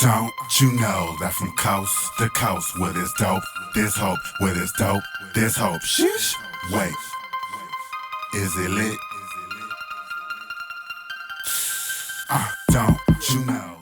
Don't you know that from coast to coast, where there's dope, there's hope, where there's dope, there's hope. Sheesh. Wait, is it lit? Don't you know?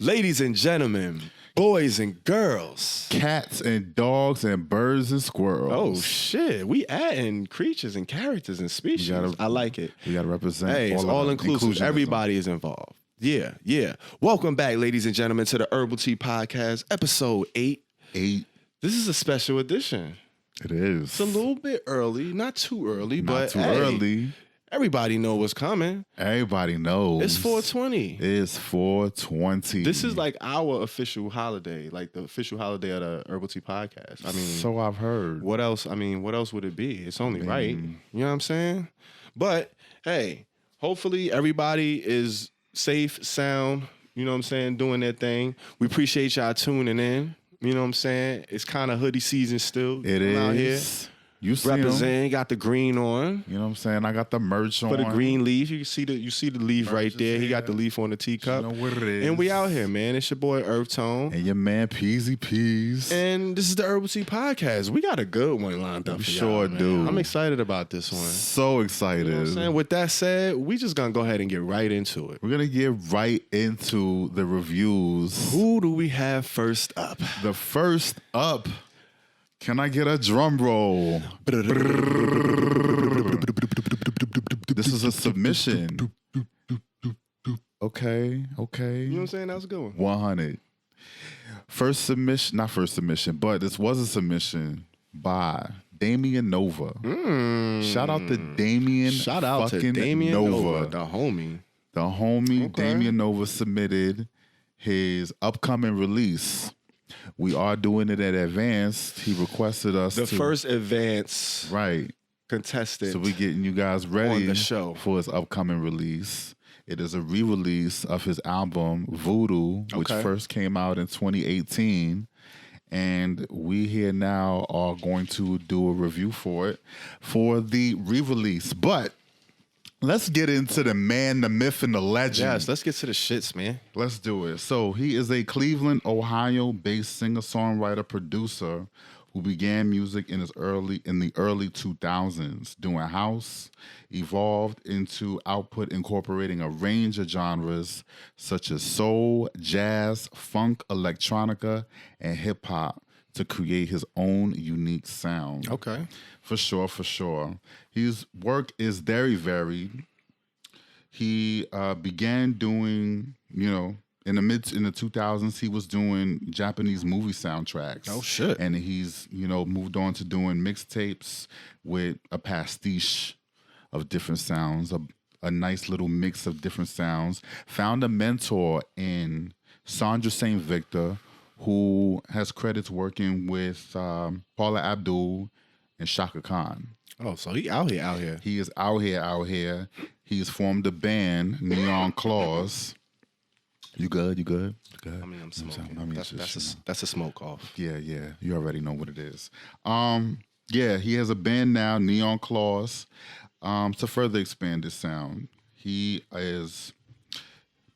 Ladies and gentlemen, boys and girls, Cats and dogs and birds and squirrels. oh shit, we adding creatures and characters and species. I like it. We gotta represent. Hey, it's all inclusive. inclusionism. Everybody is involved. Yeah. Welcome back, ladies and gentlemen, to the Herbal Tea Podcast, episode 8. 8. This is a special edition. It is. It's a little bit early, not too early, Not but too hey, early. everybody know what's coming. Everybody knows. It's 420. It's 420. This is like our official holiday, like the official holiday of the Herbal Tea Podcast. I mean, so I've heard. what else? I mean, what else would it be? It's only right. You know what I'm saying? But hey, hopefully everybody is safe, sound, you know what I'm saying, doing their thing. We appreciate y'all tuning in. You know what I'm saying? It's kind of hoodie season still. It is. Out here. You see 'em. Represent, got the green on. You know what I'm saying? I got the merch on. For the green leaf. You see the leaf Merch right is there. He got the here. leaf on the teacup. You know what it is. And we out here, man. It's your boy EarthTone. And your man Peasy Peas. And this is the Herbal Tea Podcast. We got a good one lined up We for sure y'all, man. do. I'm excited about this one. So excited. You know what I'm saying? With that said, we just gonna go ahead and get right into it. We're gonna get right into the reviews. Who do we have first up? The first up. Can I get a drum roll? This is a submission. Okay. You know what I'm saying? That was a good one. 100. Not first submission, but this was a submission by Damien Nova. Shout out to Damien. Shout out to fucking Damien Nova, the homie. The homie Okay. Damien Nova submitted his upcoming release. We are doing it in advance. He requested us The to first advance right. contestant. So we're getting you guys ready on the show for his upcoming release. It is a re-release of his album Voodoo, which Okay. first came out in 2018. And we here now are going to do a review for it for the re-release. But let's get into the man, the myth, and the legend. Yes, let's get to the shits, man. Let's do it. So he is a Cleveland, Ohio-based singer-songwriter producer who began music in the early 2000s, doing house, evolved into output incorporating a range of genres such as soul, jazz, funk, electronica, and hip hop to create his own unique sound. Okay. For sure. His work is very varied. He began doing, in the 2000s, he was doing Japanese movie soundtracks. Oh, shit. And he's, moved on to doing mixtapes with a pastiche of different sounds, a nice little mix of different sounds. Found a mentor in Sandra St. Victor, who has credits working with Paula Abdul and Shaka Khan. Oh, so he out here. He is out here. He's formed a band, Neon Claws. You good? I mean, I'm smoking. I mean, it's just, That's a smoke off. Yeah. You already know what it is. He has a band now, Neon Claws, to further expand his sound. He is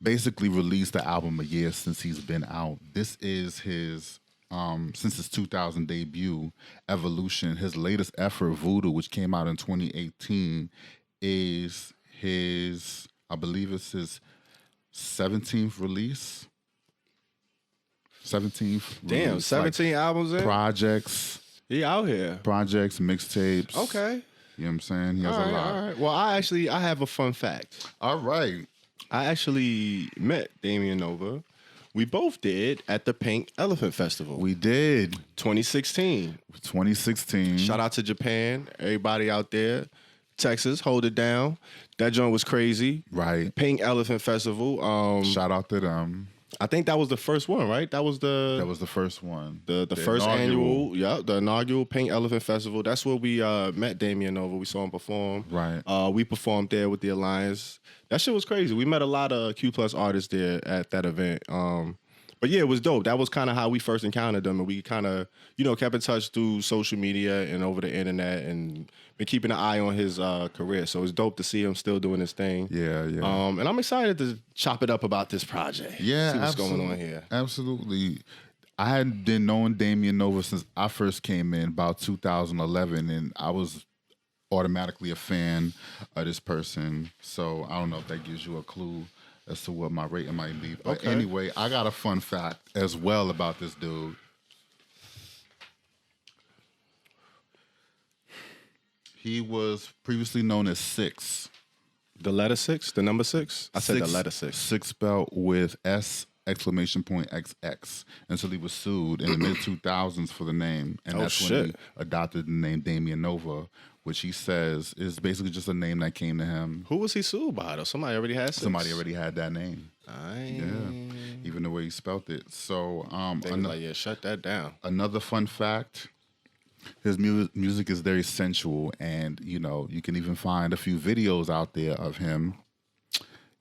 basically released the album a year since he's been out. This is his since his 2000 debut, Evolution. His latest effort, Voodoo, which came out in 2018, is his, I believe it's his 17th release. 17th Damn, release. 17 albums in? Projects, He out here. mixtapes. Okay. You know what I'm saying? He has a lot. All right. Well, I have a fun fact. All right. I actually met Damien Nova. We both did at the Pink Elephant Festival. We did. 2016. 2016. Shout out to Japan. Everybody out there. Texas, hold it down. That joint was crazy. Right. Pink Elephant Festival. Shout out to them. I think that was the first one, right? That was the first one. The first inaugural. annual, the inaugural Pink Elephant Festival. That's where we met Damien Nova. We saw him perform. Right. We performed there with the Alliance. That shit was crazy. We met a lot of Q+ artists there at that event. But yeah, it was dope. That was kind of how we first encountered him, and we kind of, kept in touch through social media and over the internet, and been keeping an eye on his career. So it's dope to see him still doing his thing. Yeah. And I'm excited to chop it up about this project. Yeah, see what's going on here. Absolutely. I had been knowing Damien Nova since I first came in about 2011, and I was automatically a fan of this person. So I don't know if that gives you a clue as to what my rating might be. But anyway, I got a fun fact as well about this dude. He was previously known as Six. The letter 6? The number 6? I said the letter 6. Six spelled with S! XX until he was sued in the mid 2000s for the name, and that's when he adopted the name Damien Nova, which he says is basically just a name that came to him. Who was he sued by though? Somebody already had 6. Somebody already had that name. Yeah, even the way he spelled it. So shut that down. Another fun fact: his music is very sensual, and you can even find a few videos out there of him,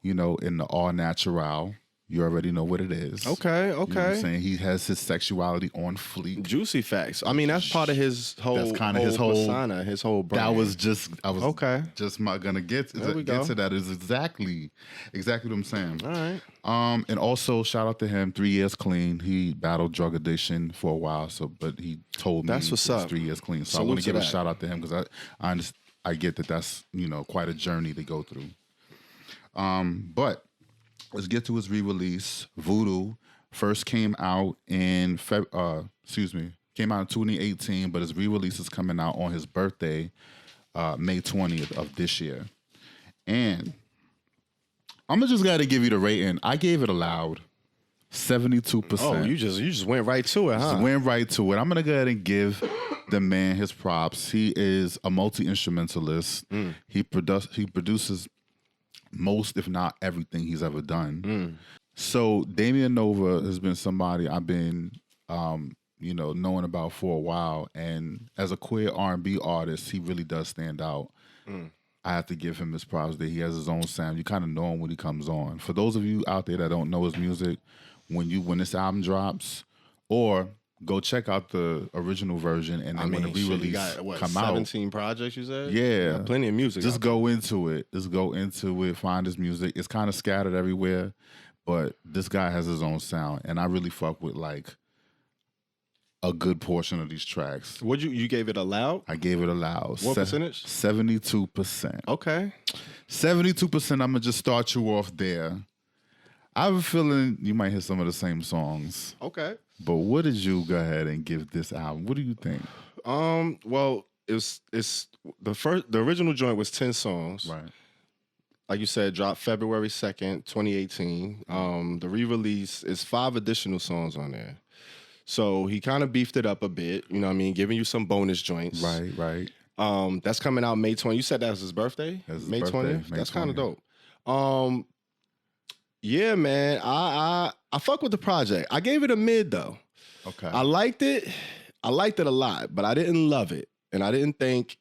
in the all natural. You already know what it is. Okay. You know what I'm saying? He has his sexuality on fleek. Juicy facts. I mean, that's part of his whole, that's kind of his whole persona, his whole brand. I was just gonna get to that. Is exactly what I'm saying. All right. And also shout out to him. 3 years clean. He battled drug addiction for a while. But he told me that's what's up. 3 years clean. So I want to give a shout out to him because I get that's quite a journey to go through. But let's get to his re-release. Voodoo first came out in came out in 2018, but his re-release is coming out on his birthday, May 20th of this year. And I'm just gotta give you the rating. I gave it a loud 72%. Oh, you just went right to it, huh? Just went right to it. I'm gonna go ahead and give the man his props. He is a multi-instrumentalist. He produces most, if not everything he's ever done. So Damien Nova has been somebody I've been, knowing about for a while. And as a queer R&B artist, he really does stand out. I have to give him his props that he has his own sound. You kind of know him when he comes on. For those of you out there that don't know his music, when this album drops, or go check out the original version, and then when the re-release come out. 17 projects, you said? Yeah. Plenty of music. Just go into it. Find his music. It's kind of scattered everywhere, but this guy has his own sound, and I really fuck with like a good portion of these tracks. What you gave it a loud? I gave it a loud. What percentage? 72%. Okay. 72%. I'm gonna just start you off there. I have a feeling you might hear some of the same songs. Okay. But what did you go ahead and give this album? What do you think? Well, it's the original joint was 10 songs. Right. Like you said, dropped February 2nd, 2018. The re-release is 5 additional songs on there. So he kind of beefed it up a bit, giving you some bonus joints. Right. That's coming out May 20th. You said that was his birthday? May 20th? That's kind of dope. Yeah, man. I fuck with the project. I gave it a mid though. Okay. I liked it. I liked it a lot, but I didn't love it. And I didn't think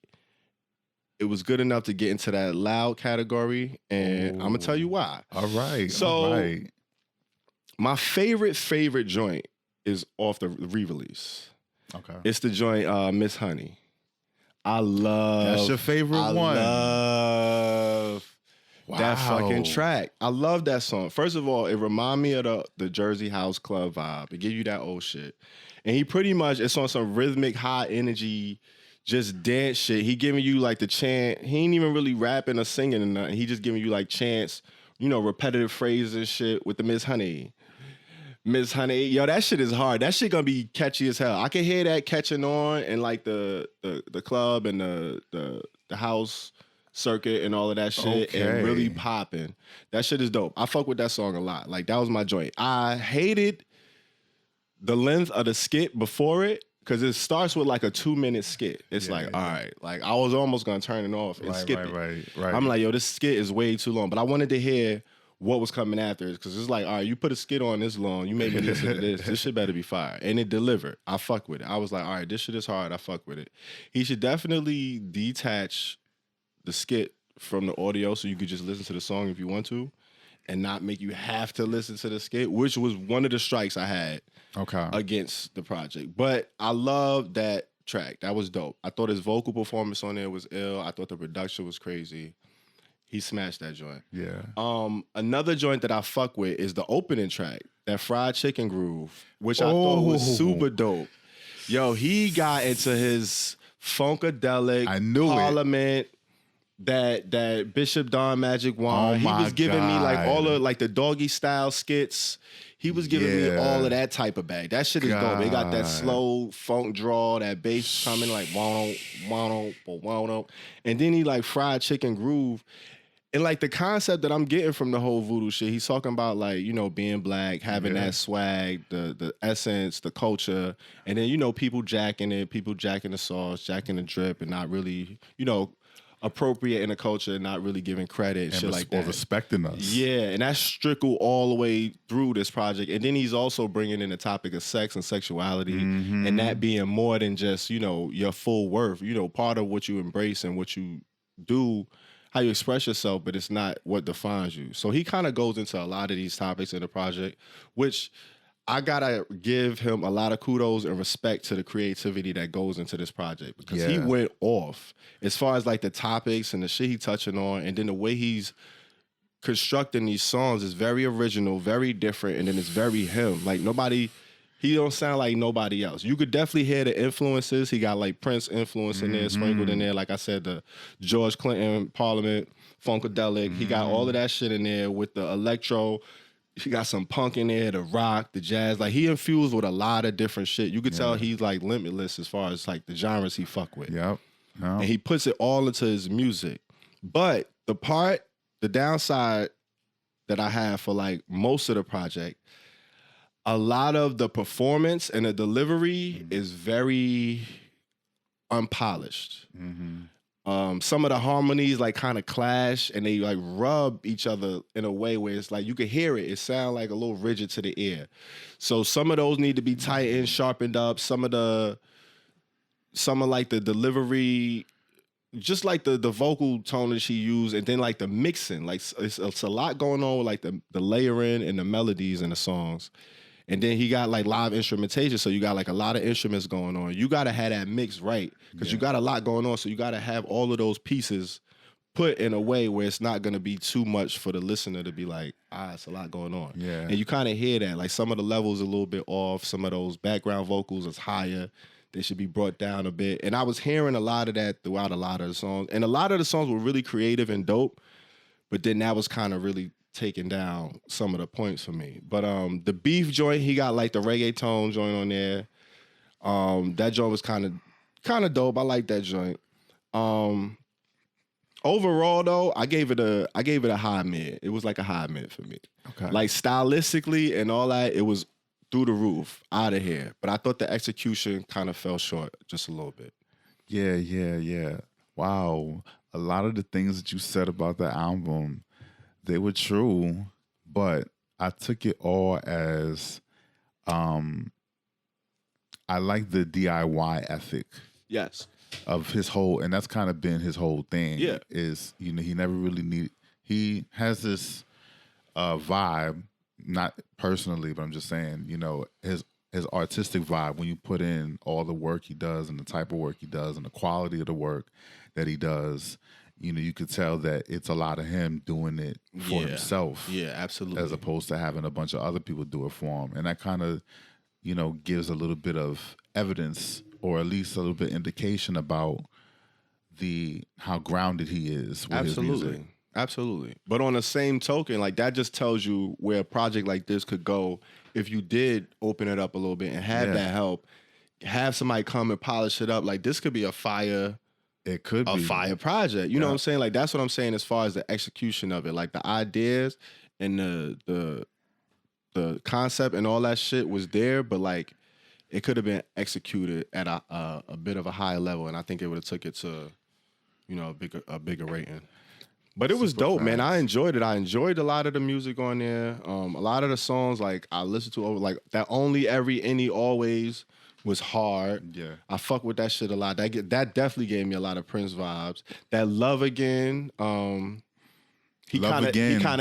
it was good enough to get into that loud category. And I'm gonna tell you why. All right. So my favorite joint is off the re-release. Okay. It's the joint Miss Honey. That's your favorite one. I love that fucking track. I love that song. First of all, it remind me of the Jersey House Club vibe. It give you that old shit. And he pretty much, it's on some rhythmic, high energy, just dance shit. He giving you like the chant. He ain't even really rapping or singing or nothing. He just giving you like chants, repetitive phrases and shit with the Miss Honey. Miss Honey, yo, that shit is hard. That shit gonna be catchy as hell. I can hear that catching on in like the club and the house circuit and all of that shit and really popping. That shit is dope. I fuck with that song a lot. Like that was my joint. I hated the length of the skit before it because it starts with like a 2-minute skit. It's all right. Like I was almost gonna turn it off and skip it. Right. I'm like, yo, this skit is way too long. But I wanted to hear what was coming after it because it's like, all right, you put a skit on this long, you made me listen to this. This shit better be fire. And it delivered. I fuck with it. I was like, all right, this shit is hard. I fuck with it. He should definitely detach the skit from the audio so you could just listen to the song if you want to. and not make you have to listen to the skit, which was one of the strikes I had against the project. But I love that track. That was dope. I thought his vocal performance on there was ill. I thought the production was crazy. He smashed that joint. Yeah. Another joint that I fuck with is the opening track, that Fried Chicken Groove, which I thought was super dope. Yo, he got into his funkadelic Parliament, that Bishop Don Magic Wand. He was giving me like all of like the doggy style skits. He was giving me all of that type of bag. That shit is dope. They got that slow funk draw, that bass coming like wah-wah, and then he like Fried Chicken Groove. And like the concept that I'm getting from the whole voodoo shit, he's talking about like, you know, being black, having that swag, the essence, the culture, and then, you know, people jacking it, people jacking the sauce, jacking the drip, and not really, you know, appropriating the culture and not really giving credit and shit like that. Or respecting us. Yeah, and that's Strickle all the way through this project. And then he's also bringing in the topic of sex and sexuality, and that being more than just, you know, your full worth, you know, part of what you embrace and what you do, how you express yourself, but it's not what defines you. So he kind of goes into a lot of these topics in the project, which I gotta give him a lot of kudos and respect to the creativity that goes into this project, because he went off as far as like the topics and the shit he touching on, and then the way he's constructing these songs is very original, very different, and then it's very him. Like he don't sound like nobody else. You could definitely hear the influences. He got like Prince influence in there, sprinkled in there. Like I said, the George Clinton Parliament, Funkadelic. He got all of that shit in there with the electro. He got some punk in there, the rock, the jazz. Like he infused with a lot of different shit. You could tell he's like limitless as far as like the genres he fuck with. Yep. And he puts it all into his music. But the downside that I have for like most of the project, a lot of the performance and the delivery is very unpolished. Some of the harmonies like kind of clash and they like rub each other in a way where it's like you can hear it. It sounds like a little rigid to the ear. So some of those need to be tightened, sharpened up. Some of like the delivery, just like the vocal tone that she used, and then like the mixing. Like it's a lot going on with like the layering and the melodies in the songs. And then he got like live instrumentation, so you got like a lot of instruments going on. You gotta have that mix right, because you got a lot going on, so you gotta have all of those pieces put in a way where it's not gonna be too much for the listener to be like, it's a lot going on. Yeah. And you kind of hear that, like some of the levels a little bit off, some of those background vocals is higher. They should be brought down a bit. And I was hearing a lot of that throughout a lot of the songs. And a lot of the songs were really creative and dope, but then that was kind of really taking down some of the points for me. But the beef joint, he got like the reggaeton joint on there. That joint was kind of dope. I like that joint. Overall though, I gave it a high mid. It was like a high mid for me. Okay. Like stylistically and all that, it was through the roof, out of here. But I thought the execution kind of fell short just a little bit. Yeah. Wow. A lot of the things that you said about the album, they were true, but I took it all as I like the DIY ethic. Yes. Of his whole, and that's kind of been his whole thing. Yeah. Is, you know, he has this vibe, not personally, but I'm just saying, you know, his artistic vibe, when you put in all the work he does and the type of work he does and the quality of the work that he does, you know, you could tell that it's a lot of him doing it for himself. Yeah, absolutely. As opposed to having a bunch of other people do it for him. And that kind of, you know, gives a little bit of evidence, or at least a little bit indication about how grounded he is with his music. Absolutely. But on the same token, like that just tells you where a project like this could go if you did open it up a little bit and have that help, have somebody come and polish it up. Like this could be a fire project. You know what I'm saying? Like that's what I'm saying as far as the execution of it. Like the ideas and the concept and all that shit was there, but like it could have been executed at a bit of a higher level, and I think it would have took it to, you know, a bigger rating. But it was dope, man. I enjoyed it. I enjoyed a lot of the music on there. A lot of the songs, like I listened to over, like that Only, Every, Any, Always was hard. Yeah, I fuck with that shit a lot. That definitely gave me a lot of Prince vibes. That Love Again, He kind of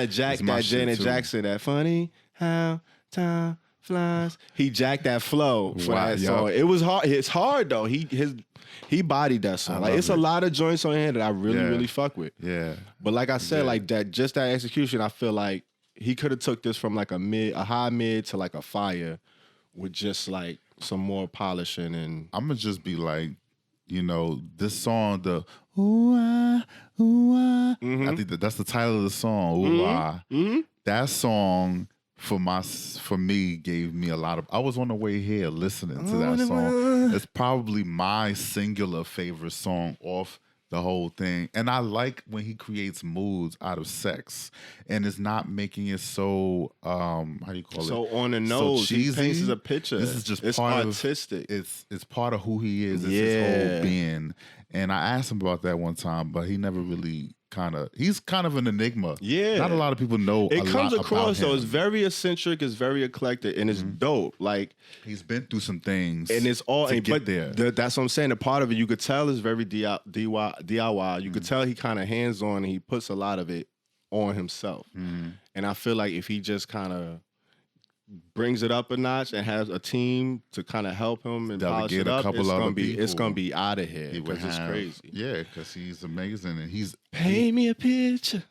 jacked that Janet Jackson, that funny how time flies. He jacked that flow for that song. It was hard. It's hard though. He bodied that song. Like it's a lot of joints on here that I really fuck with. Yeah. But like I said, like that, just that execution, I feel like he could have took this from like a high mid to like a fire with just like some more polishing. And I'm gonna just be like, this song, the ooh ah, ooh ah. I think that's the title of the song. Ooh ah. That song for me gave me a lot of. I was on the way here listening to that song. It's probably my singular favorite song off the whole thing. And I like when he creates moods out of sex and is not making it so how do you call it? So on the nose, so he paints a picture. This is just it's part artistic. It's part of who he is. It's his whole being. And I asked him about that one time, but he never really he's kind of an enigma. Yeah. Not a lot of people know it comes across about him. Though. It's very eccentric, it's very eclectic, and it's dope. Like he's been through some things. And it's all to get there. That's what I'm saying. The part of it you could tell is very DIY. You could tell he kind of hands-on and he puts a lot of it on himself. And I feel like if he just kind of brings it up a notch and has a team to kind of help him and polish it up, it's gonna be out of here because it's crazy. Yeah, because he's amazing and he's paint me a picture.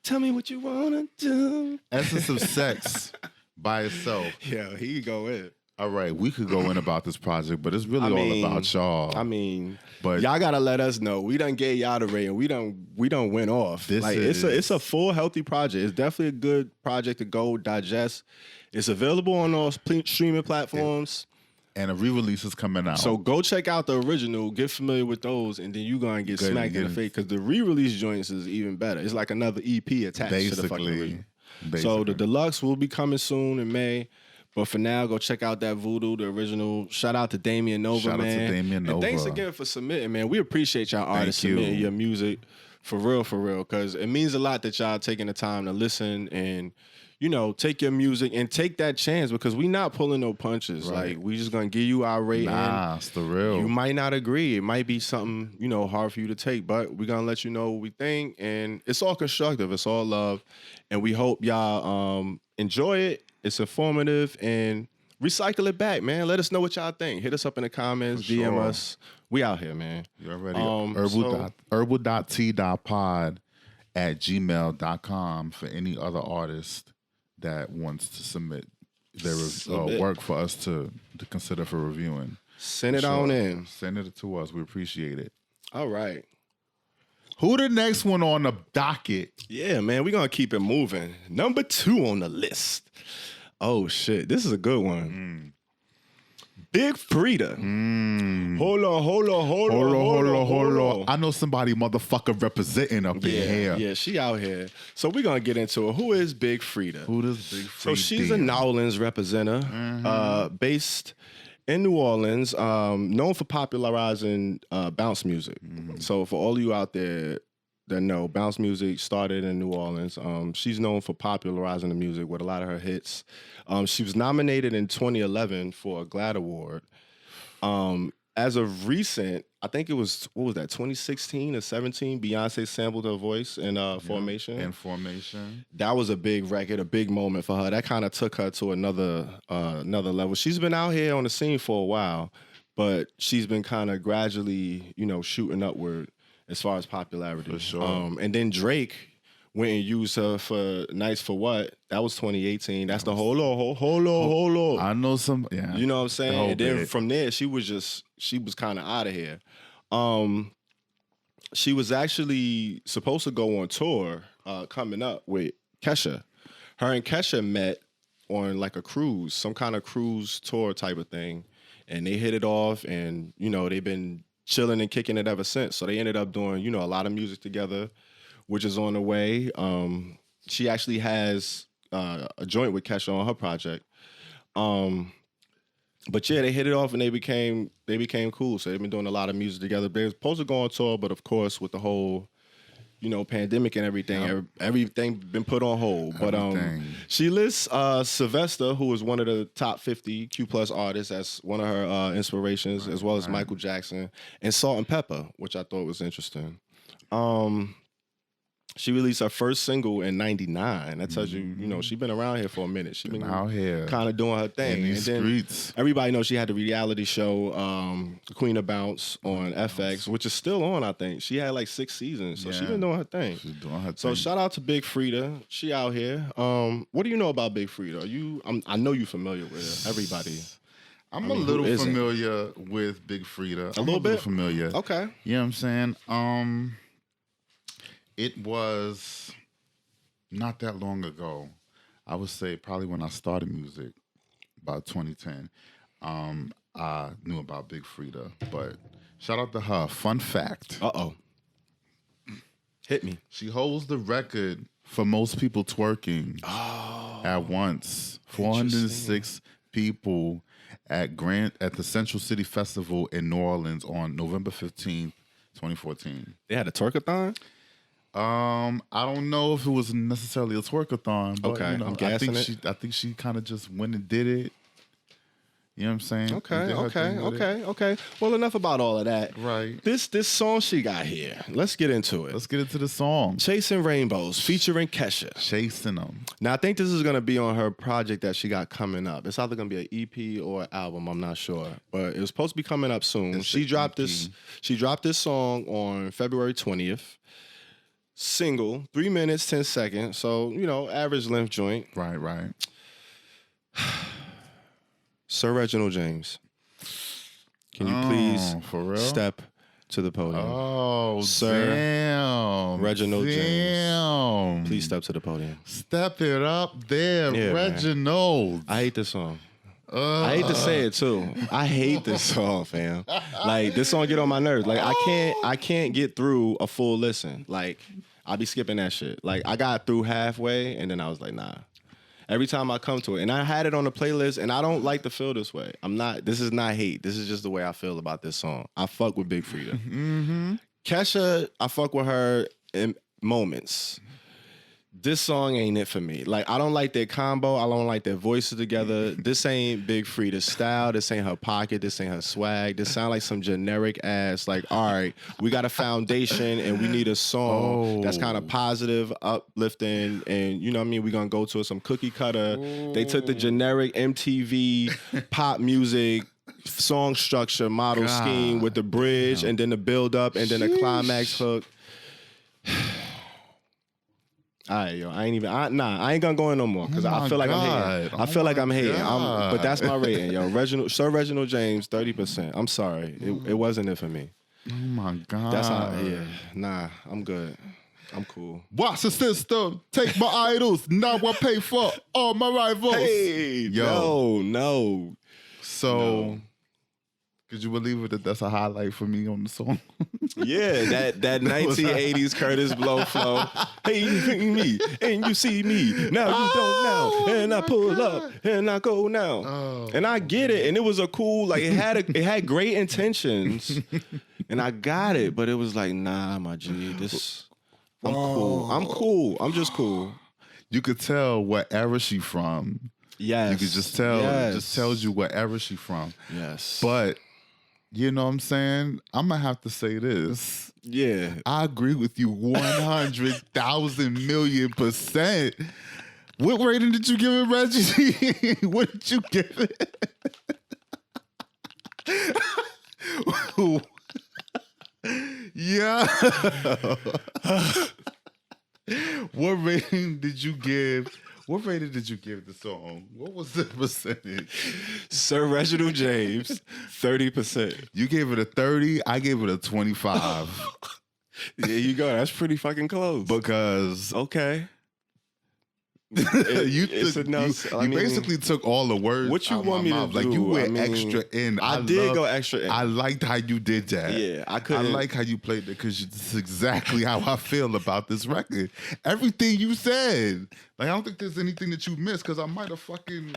Tell me what you wanna do. Essence of Sex by itself. Yeah, he go in. All right, we could go in about this project, but it's really all about y'all. But y'all gotta let us know. We done gave y'all the rating. We done went off. It's a full healthy project. It's definitely a good project to go digest. It's available on all streaming platforms. And a re-release is coming out. So go check out the original, get familiar with those, and then you gonna get smacked in the face because the re-release joints is even better. It's like another EP attached to the fucking original. So the deluxe will be coming soon in May. But for now, go check out that Voodoo, the original. Shout out to Damien Nova, man. Shout out to Damien Nova. And thanks again for submitting, man. We appreciate y'all artists submitting your music for real, because it means a lot that y'all taking the time to listen and, take your music and take that chance because we not pulling no punches. Right. Like, we just going to give you our rating. Nah, it's the real. You might not agree. It might be something, hard for you to take, but we're going to let you know what we think. And it's all constructive. It's all love. And we hope y'all enjoy it. It's informative and recycle it back, man. Let us know what y'all think. Hit us up in the comments, DM us. We out here, man. You already herbal.t.pod@gmail.com for any other artist that wants to submit their work for us to consider for reviewing. Send it on in. Send it to us. We appreciate it. All right. Who the next one on the docket? Yeah, man, we're going to keep it moving. Number 2 on the list. Oh, shit. This is a good one. Big Freedia. Hold on. I know somebody motherfucker representing up in here. Yeah, she out here. So we're going to get into it. Who is Big Freedia? Who is Big Freedia? So she's a New Orleans representative, based in New Orleans, known for popularizing bounce music. So for all of you out there that know, bounce music started in New Orleans. She's known for popularizing the music with a lot of her hits. She was nominated in 2011 for a GLAAD Award. As of recent, I think it was, 2016 or 17, Beyonce sampled her voice in Formation. In Formation. That was a big record, a big moment for her. That kind of took her to another level. She's been out here on the scene for a while, but she's been kind of gradually, shooting upward as far as popularity. For sure. And then Drake went and used her for Nights for What. That was 2018. That's the hold on. I know some, yeah. You know what I'm saying? And then from there, she was kind of out of here. She was actually supposed to go on tour coming up with Kesha. Her and Kesha met on like a cruise, some kind of cruise tour type of thing. And they hit it off and, they've been chilling and kicking it ever since. So they ended up doing, a lot of music together, which is on the way. She actually has a joint with Kesha on her project. But yeah, they hit it off and they became cool. So they've been doing a lot of music together. They're supposed to go on tour, but of course with the whole, pandemic and everything, everything been put on hold. But she lists Sylvester, who is one of the top 50 Q+ artists, as one of her inspirations, as well as Michael Jackson, and Salt and Pepper, which I thought was interesting. She released her first single in '99. That tells you, you know, she's been around here for a minute. She's been out here, kind of doing her thing. in And these then streets. everybody knows she had the reality show, Queen of Bounce on FX, which is still on. I think she had like 6 seasons, so she's been doing her thing. She's doing her So thing. shout out to Big Freedia. She out here. What do you know about Big Freedia? I know you're familiar with her. Everybody. I'm a little familiar with Big Freedia. A little bit familiar. Okay. You know what I'm saying? It was not that long ago. I would say probably when I started music, about 2010. I knew about Big Freedia, but shout out to her. Fun fact. Uh-oh. Hit me. She holds the record for most people twerking at once. 406 people at the Central City Festival in New Orleans on November 15th, 2014. They had a twerkathon? I don't know if it was necessarily a twerkathon, but Okay, you know, I'm guessing it. I think she kind of just went and did it. You know what I'm saying? Okay. Well, enough about all of that. Right. This song she got here. Let's get into it. Let's get into the song. Chasing Rainbows featuring Kesha. Chasing them. Now, I think this is going to be on her project that she got coming up. It's either going to be an EP or an album. I'm not sure. But it was supposed to be coming up soon. She dropped this song on February 20th. Single, 3 minutes, 10 seconds. So, you know, average length joint. Right. Sir Reginald James, can you please for real? step to the podium? Oh, Sir damn. Reginald James. Please step to the podium. Step it up there, Yeah, Reginald. I hate this song. I hate to say it too. I hate this song, fam. Like this song get on my nerves. Like I can't get through a full listen. Like I be skipping that shit. Like I got through halfway and then I was like, nah. Every time I come to it, and I had it on the playlist, and I don't like to feel this way. This is not hate. This is just the way I feel about this song. I fuck with Big Freedia. Mm-hmm. Kesha, I fuck with her in moments. This song ain't it for me. Like, I don't like their combo. I don't like their voices together. This ain't Big Freedia's style. This ain't her pocket. This ain't her swag. This sound like some generic ass, like, all right, we got a foundation and we need a song that's kind of positive, uplifting, and you know what I mean? We're gonna go to some cookie cutter. They took the generic MTV pop music song structure model scheme with the bridge and then the build up and then the climax hook. All right, yo, I ain't gonna go in no more because I feel like I'm hating. I feel like I'm hating. But that's my rating, yo. Sir Reginald James, 30%. I'm sorry, it wasn't it for me. Oh my God. That's how. Yeah, nah, I'm good. I'm cool. Watch the system. Take my idols. Now I pay for all my rivals. Hey, yo, no. So. Could you believe it that that's a highlight for me on the song? Yeah, that 1980s Curtis Blow flow. Hey, you see me, and you see me. Now you don't now. And I pull up, and I go now. And I get it. And it was a cool, like, it had great intentions. And I got it. But it was like, nah, my G, I'm cool. I'm just cool. You could tell what era she from. Yes. You could just tell. Yes. It just tells you what era she from. Yes. But you know what I'm saying? I'm going to have to say this. Yeah. I agree with you 100,000 million%. What rating did you give it, Reggie? What did you give it? Yeah. What rating did you give? What rating did you give the song? What was the percentage? Sir Reginald James, 30%. You gave it a 30. I gave it a 25. There you go. That's pretty fucking close. Because okay. you mean, basically took all the words. What you out want me my to mouth. do? Like you went I mean, extra in. I did go extra in. I liked how you did that. Yeah, I like how you played it because it's exactly how I feel about this record. Everything you said. Like I don't think there's anything that you missed because I might have fucking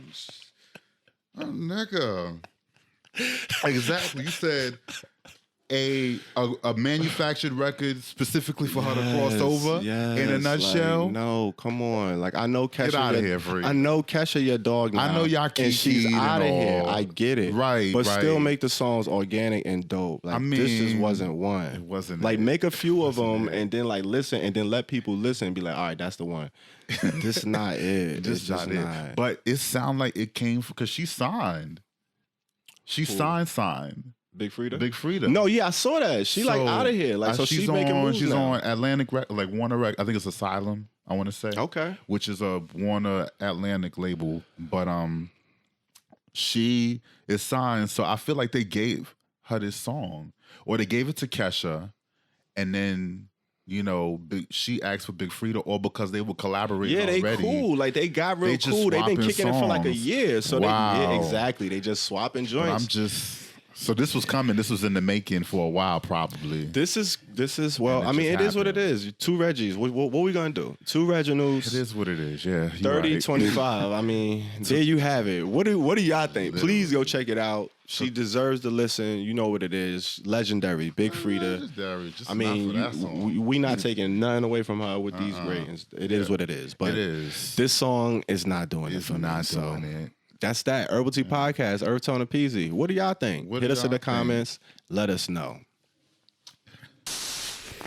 nigga. Exactly. You said a manufactured record specifically for her to cross over in a nutshell. Like, no, come on. Like I know Kesha. Get out of here, Free. I know Kesha, your dog now. I know y'all and she's out of here. I get it. Right, but right. still make the songs organic and dope. Like this just wasn't one. It wasn't. Like make a few of them and then like listen and then let people listen and be like, all right, that's the one. This is not it. This is just not. But it sounded like it came because she signed. She signed. Big Freedia? Big Freedia. No, yeah, I saw that. She like out of here. Like so she's making moves She's now. on Atlantic like Warner I think it's Asylum, I want to say. Okay. Which is a Warner Atlantic label. But she is signed. So I feel like they gave her this song. Or they gave it to Kesha and then she asked for Big Freedia, or because they were collaborating already. Yeah, they cool. Like, they got real cool. They've been kicking it for like a year. So exactly. They just swapping joints. So this was coming. This was in the making for a while, probably. This is well, I mean, it is what it is. Two Reggies. What we going to do? Two Reginalds. It is what it is, yeah. 30, 25. I mean, there you have it. What do y'all think? Please go check it out. She deserves to listen. You know what it is. Legendary. Big Freedia. Legendary. Just I mean, we not taking nothing away from her with these ratings. It is what it is. But this song is not doing it for me. So that's that. Herbal Tea Podcast, EarthTone and Peasy. What do y'all think? Hit us in the comments. Let us know.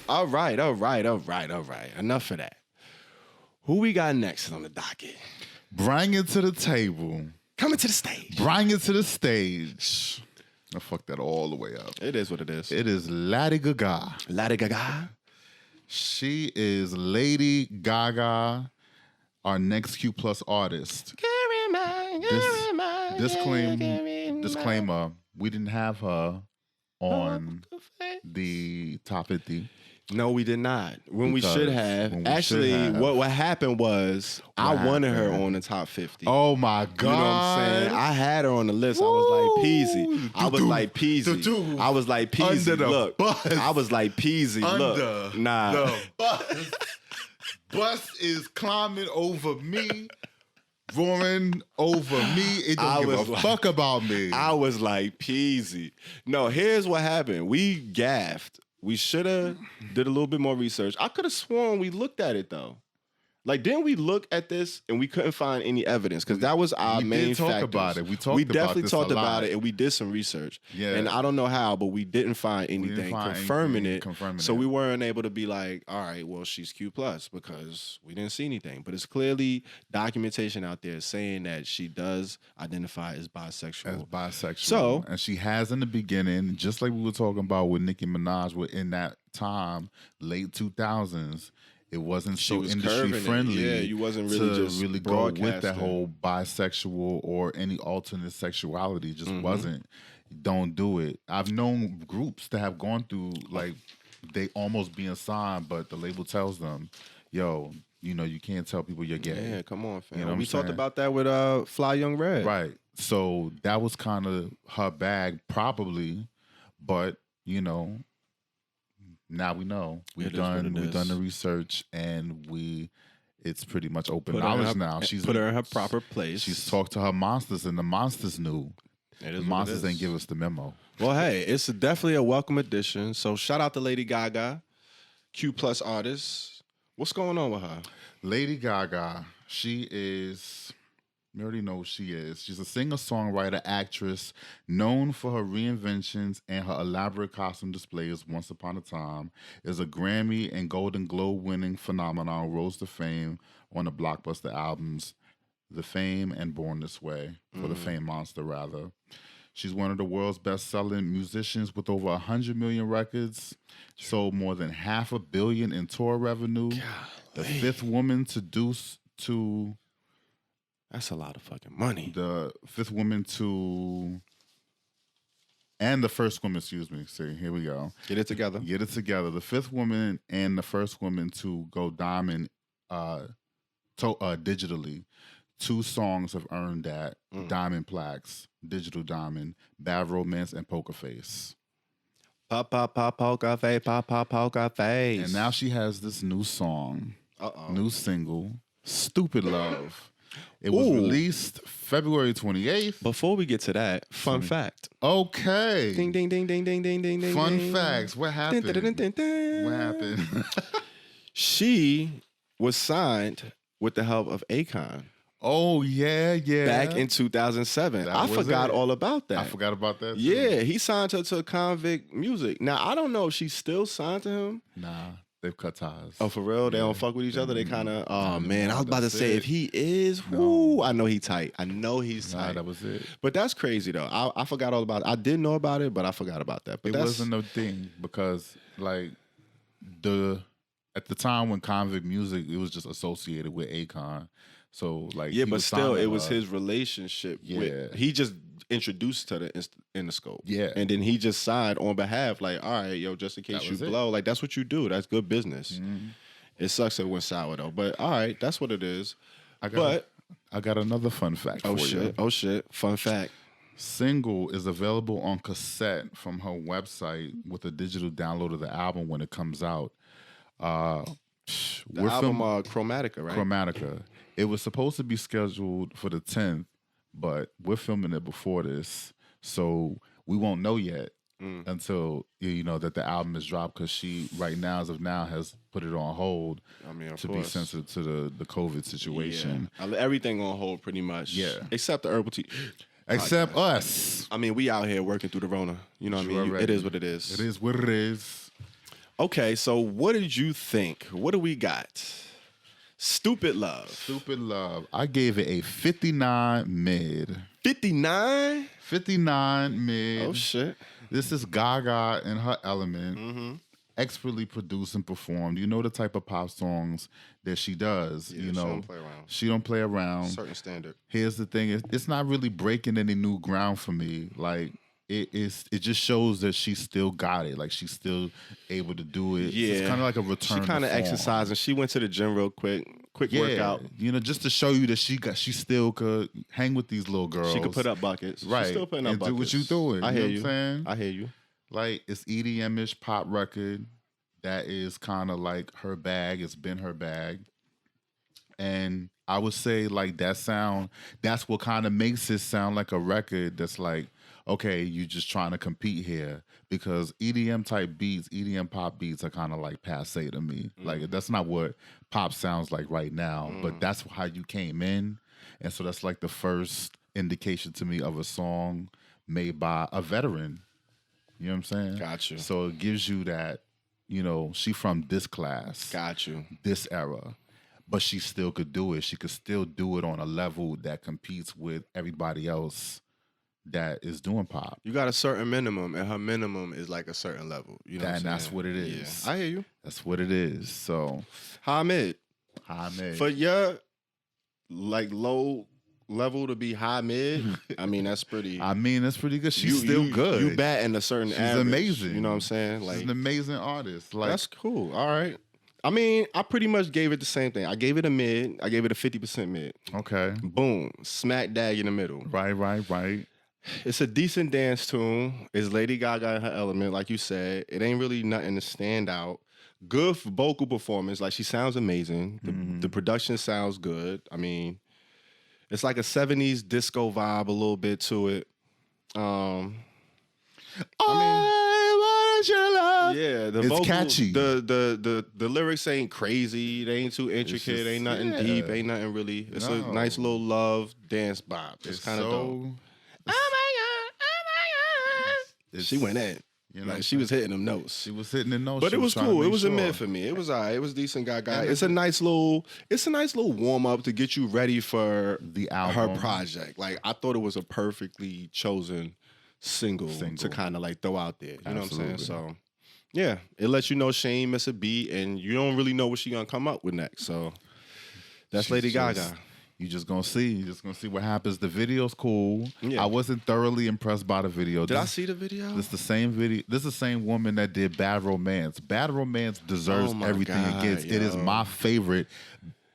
All right. Enough of that. Who we got next on the docket? Bring it to the table. Coming to the stage. Bring it to the stage. I fucked that all the way up. It is what it is. It is Lady Gaga. Lady Gaga. She is Lady Gaga, our next Q Plus artist. Disclaimer, we didn't have her on the top 50. No, we did not. When we should have. What happened was I wanted her on the top 50. Oh my God. You know what I'm saying? I had her on the list. I was like, Peasy. I was like, Peasy. Look. I was like, Peasy. Look. Nah. The bus is climbing over me. Roaring over me. It don't give a fuck about me. I was like, Peasy. No, here's what happened. We gaffed. We should have did a little bit more research. I could have sworn we looked at it though. Like, didn't we look at this and we couldn't find any evidence? Because that was our main factor. About it. We definitely talked about it and we did some research. Yeah. And I don't know how, but we didn't find anything confirming it. So we weren't able to be like, all right, well, she's Q plus because we didn't see anything. But it's clearly documentation out there saying that she does identify as bisexual. So, and she has in the beginning, just like we were talking about with Nicki Minaj, in that time, late 2000s. It wasn't so industry friendly. Yeah, you wasn't really go with that whole bisexual or any alternate sexuality. Just wasn't. Don't do it. I've known groups that have gone through like they almost being signed, but the label tells them, "Yo, you can't tell people you're gay." Yeah, come on, fam. You know we talked about that with Fly Young Red, right? So that was kind of her bag, probably, but now we know. We've done the research and it's pretty much open knowledge now. She's put her in her proper place. She's talked to her monsters and the monsters knew. The monsters didn't give us the memo. Well, hey, it's definitely a welcome addition. So shout out to Lady Gaga, Q plus artist. What's going on with her? Lady Gaga, she is... You already know who she is. She's a singer-songwriter, actress, known for her reinventions and her elaborate costume displays once upon a time, is a Grammy and Golden Globe winning phenomenon, rose to fame on the blockbuster albums The Fame and Born This Way, for the Fame Monster, rather. She's one of the world's best-selling musicians with over 100 million records, sold more than $500 million in tour revenue, the fifth woman to That's a lot of fucking money. The fifth woman and the first woman, excuse me. See, here we go. Get it together. The fifth woman and the first woman to go diamond digitally. 2 songs have earned that diamond plaques, digital diamond, Bad Romance and Poker Face. Pop, poker face, poker face. And now she has this new song, new single, Stupid Love. It was Ooh. released February 28th. Before we get to that, fun fact. Okay. Ding, ding, ding, ding, ding, ding, ding, ding. Fun ding. facts. What happened? Dun, dun, dun, dun, dun. What happened? She was signed with the help of Akon Oh, yeah. back in 2007. That I was forgot it. all about that. I forgot about that. Too. Yeah, he signed her to Convict Music. Now, I don't know if she's still signed to him. Nah, they've cut ties. Oh, for real? They don't fuck with each other? They kind of, oh, man. I was about to That's say, it. if he is, whoo, I know he tight. I know he's Nah, tight. that was it. But that's crazy, though. I forgot all about it. I did know about it, but I forgot about that. But It wasn't no thing because, like, at the time when Convict Music, it was just associated with Akon. So, like, yeah, he but was still, signing it was her. his relationship with. Yeah. He just introduced her to in the scope. Yeah. And then he just signed on behalf, like, all right, yo, just in case That you was it. blow. Like, that's what you do. That's good business. Mhm. It sucks that it went sour, though. But all right, that's what it is. I got another fun fact Oh, for you. shit. Oh, shit. Fun fact. Single is available on cassette from her website with a digital download of the album when it comes out. The album Chromatica, right? Chromatica. It was supposed to be scheduled for the 10th, but we're filming it before this, so we won't know yet until that the album is dropped. Because she, right now, as of now, has put it on hold. I mean, of to course. be sensitive to the COVID situation. Yeah. Everything on hold, pretty much. Yeah. Except the Herbal Tea. Except us. I mean, we out here working through the Rona. You know what I mean? Already. It is what it is. It is what it is. Okay, so what did you think? What do we got? Stupid Love. Stupid Love. I gave it a 59 mid. 59? 59 mid. Oh, shit. This is Gaga in her element. Mm-hmm. Expertly produced and performed. You know the type of pop songs that she does. Yeah, you she know, don't play around. She don't play around. Certain standard. Here's the thing: it's not really breaking any new ground for me. Like it just shows that she still got it. Like she's still able to do it. Yeah. It's kind of like a return. She kind to of form. exercising. She went to the gym real quick workout. You know, just to show you that she still could hang with these little girls. She could put up buckets. Right. She's still putting up and buckets. do what you doing. I hear know you. What I'm saying? I hear you. Like it's EDM-ish pop record that is kind of like her bag. It's been her bag. And I would say like that sound, that's what kind of makes it sound like a record that's like, okay, you just trying to compete here. Because EDM type beats, EDM pop beats are kind of like passe to me. Like that's not what pop sounds like right now, but that's how you came in. And so that's like the first indication to me of a song made by a veteran. You know what I'm saying? Gotcha. So it gives you that, she from this class. Got you. This era. But she still could do it. She could still do it on a level that competes with everybody else that is doing pop. You got a certain minimum, and her minimum is like a certain level. You know, And what I'm that's saying? what it is. Yeah. I hear you. That's what it is. So, High mid. high mid. For your like low level to be high mid, I mean that's pretty. that's pretty good. She's still good. You batting a certain She's average. amazing. You know what I'm saying? She's Like an amazing artist. Like that's cool. All right. I mean, I pretty much gave it the same thing. I gave it a mid. I gave it a 50% mid. okay. Boom. Smack dab in the middle. Right. It's a decent dance tune. It's Lady Gaga in her element, like you said. It ain't really nothing to stand out. Good vocal performance. Like she sounds amazing. The production sounds good. I mean, it's like a 70s disco vibe a little bit to it. I want your love. Yeah, the It's vocal, catchy. The lyrics ain't crazy. They ain't too intricate. just- ain't nothing yeah. deep. Ain't nothing really. It's a No. nice little love dance bop. It's kind of dope. Oh my god! She went in. Like she was hitting them notes. She was hitting the notes. But She it was trying to cool. It make was a sure. mid for me. It was all right. It was decent. Gaga. It's a nice little warm up to get you ready for The her album. project. Like I thought it was a perfectly chosen single. To kind of like throw out there. You know what I'm saying? Absolutely. So yeah, it lets you know she ain't miss a beat, and you don't really know what she gonna come up with next. So that's She's Lady just- Gaga. You just gonna see. You just gonna see what happens. The video's cool. Yeah. I wasn't thoroughly impressed by the video. Did I see the video? This the same video. This is the same woman that did Bad Romance. Bad Romance deserves Oh my everything God, it gets. It is yo. my favorite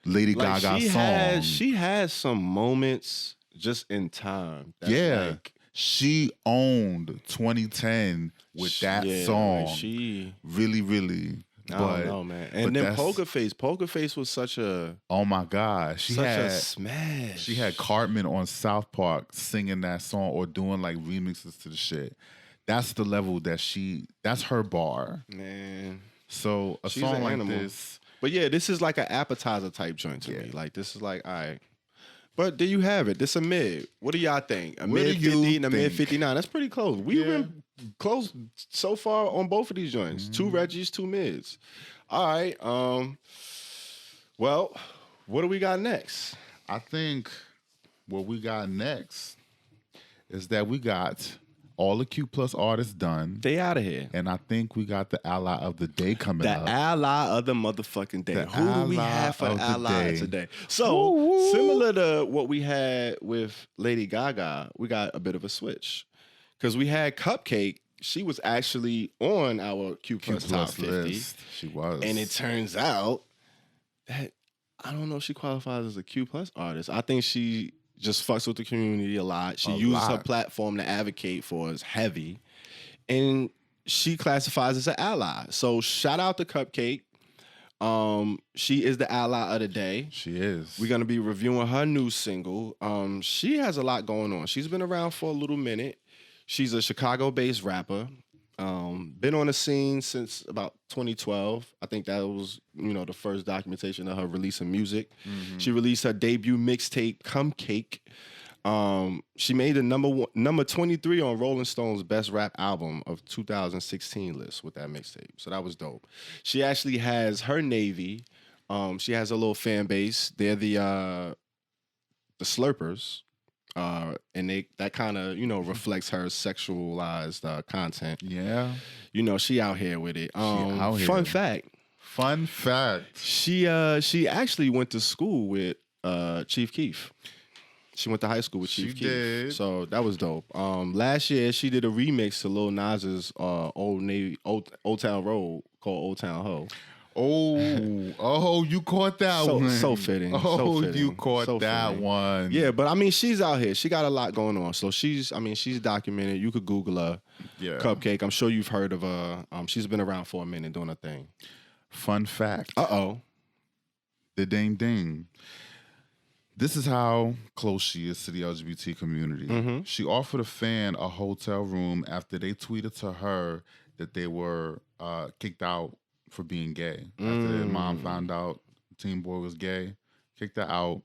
Lady Like, Gaga song. she has some moments just in time. That's Yeah. like, She owned 2010 with that yeah, song. like she Really, really. I don't know, man. And then Poker Face was such a oh my God, such a smash. She had Cartman on South Park singing that song or doing like remixes to the shit. That's the level that that's her bar, man. So she's song like this, but yeah, this is like an appetizer type joint to me. Like this is like, all right. But there you have it. This a mid. What do y'all think? A mid 50 and a mid 59. That's pretty close. We've been close so far on both of these joints. 2 Reggies, 2 mids. All right. Well, what do we got next? I think what we got next is that we got all the Q Plus artists done. They out of here. And I think we got the ally of the day coming up. The ally of the motherfucking day. Who do we have for the ally today? So, similar to what we had with Lady Gaga, we got a bit of a switch. Because we had CupcakKe. She was actually on our Q Plus Top 50. List. She was. And it turns out that, I don't know if she qualifies as a Q Plus artist. I think she just fucks with the community a lot. She uses her platform to advocate for us heavy. And she classifies as an ally. So shout out to CupcakKe. She is the ally of the day. She is. We're going to be reviewing her new single. She has a lot going on. She's been around for a little minute. She's a Chicago-based rapper. Been on the scene since about 2012. I think that was, the first documentation of her releasing music. Mm-hmm. She released her debut mixtape, Cupcake. She made the number 23 on Rolling Stone's Best Rap Album of 2016 list with that mixtape. So that was dope. She actually has her Navy. She has a little fan base. They're the Slurpers. And that kind of, reflects her sexualized content. Yeah. She out here with it. Fun fact. She actually went to school with Chief Keef. She went to high school with Chief Keef. Did. So that was dope. Last year she did a remix to Lil Nas's Old Town Road called Old Town Ho. Oh, you caught that one. So fitting. You caught that one. Yeah, but she's out here. She got a lot going on. So she's documented. You could Google her. Yeah. CupcakKe. I'm sure you've heard of her. She's been around for a minute doing her thing. Fun fact. Uh-oh. The ding ding. This is how close she is to the LGBT community. Mm-hmm. She offered a fan a hotel room after they tweeted to her that they were kicked out for being gay. After their mom found out Teen Boy was gay, kicked her out.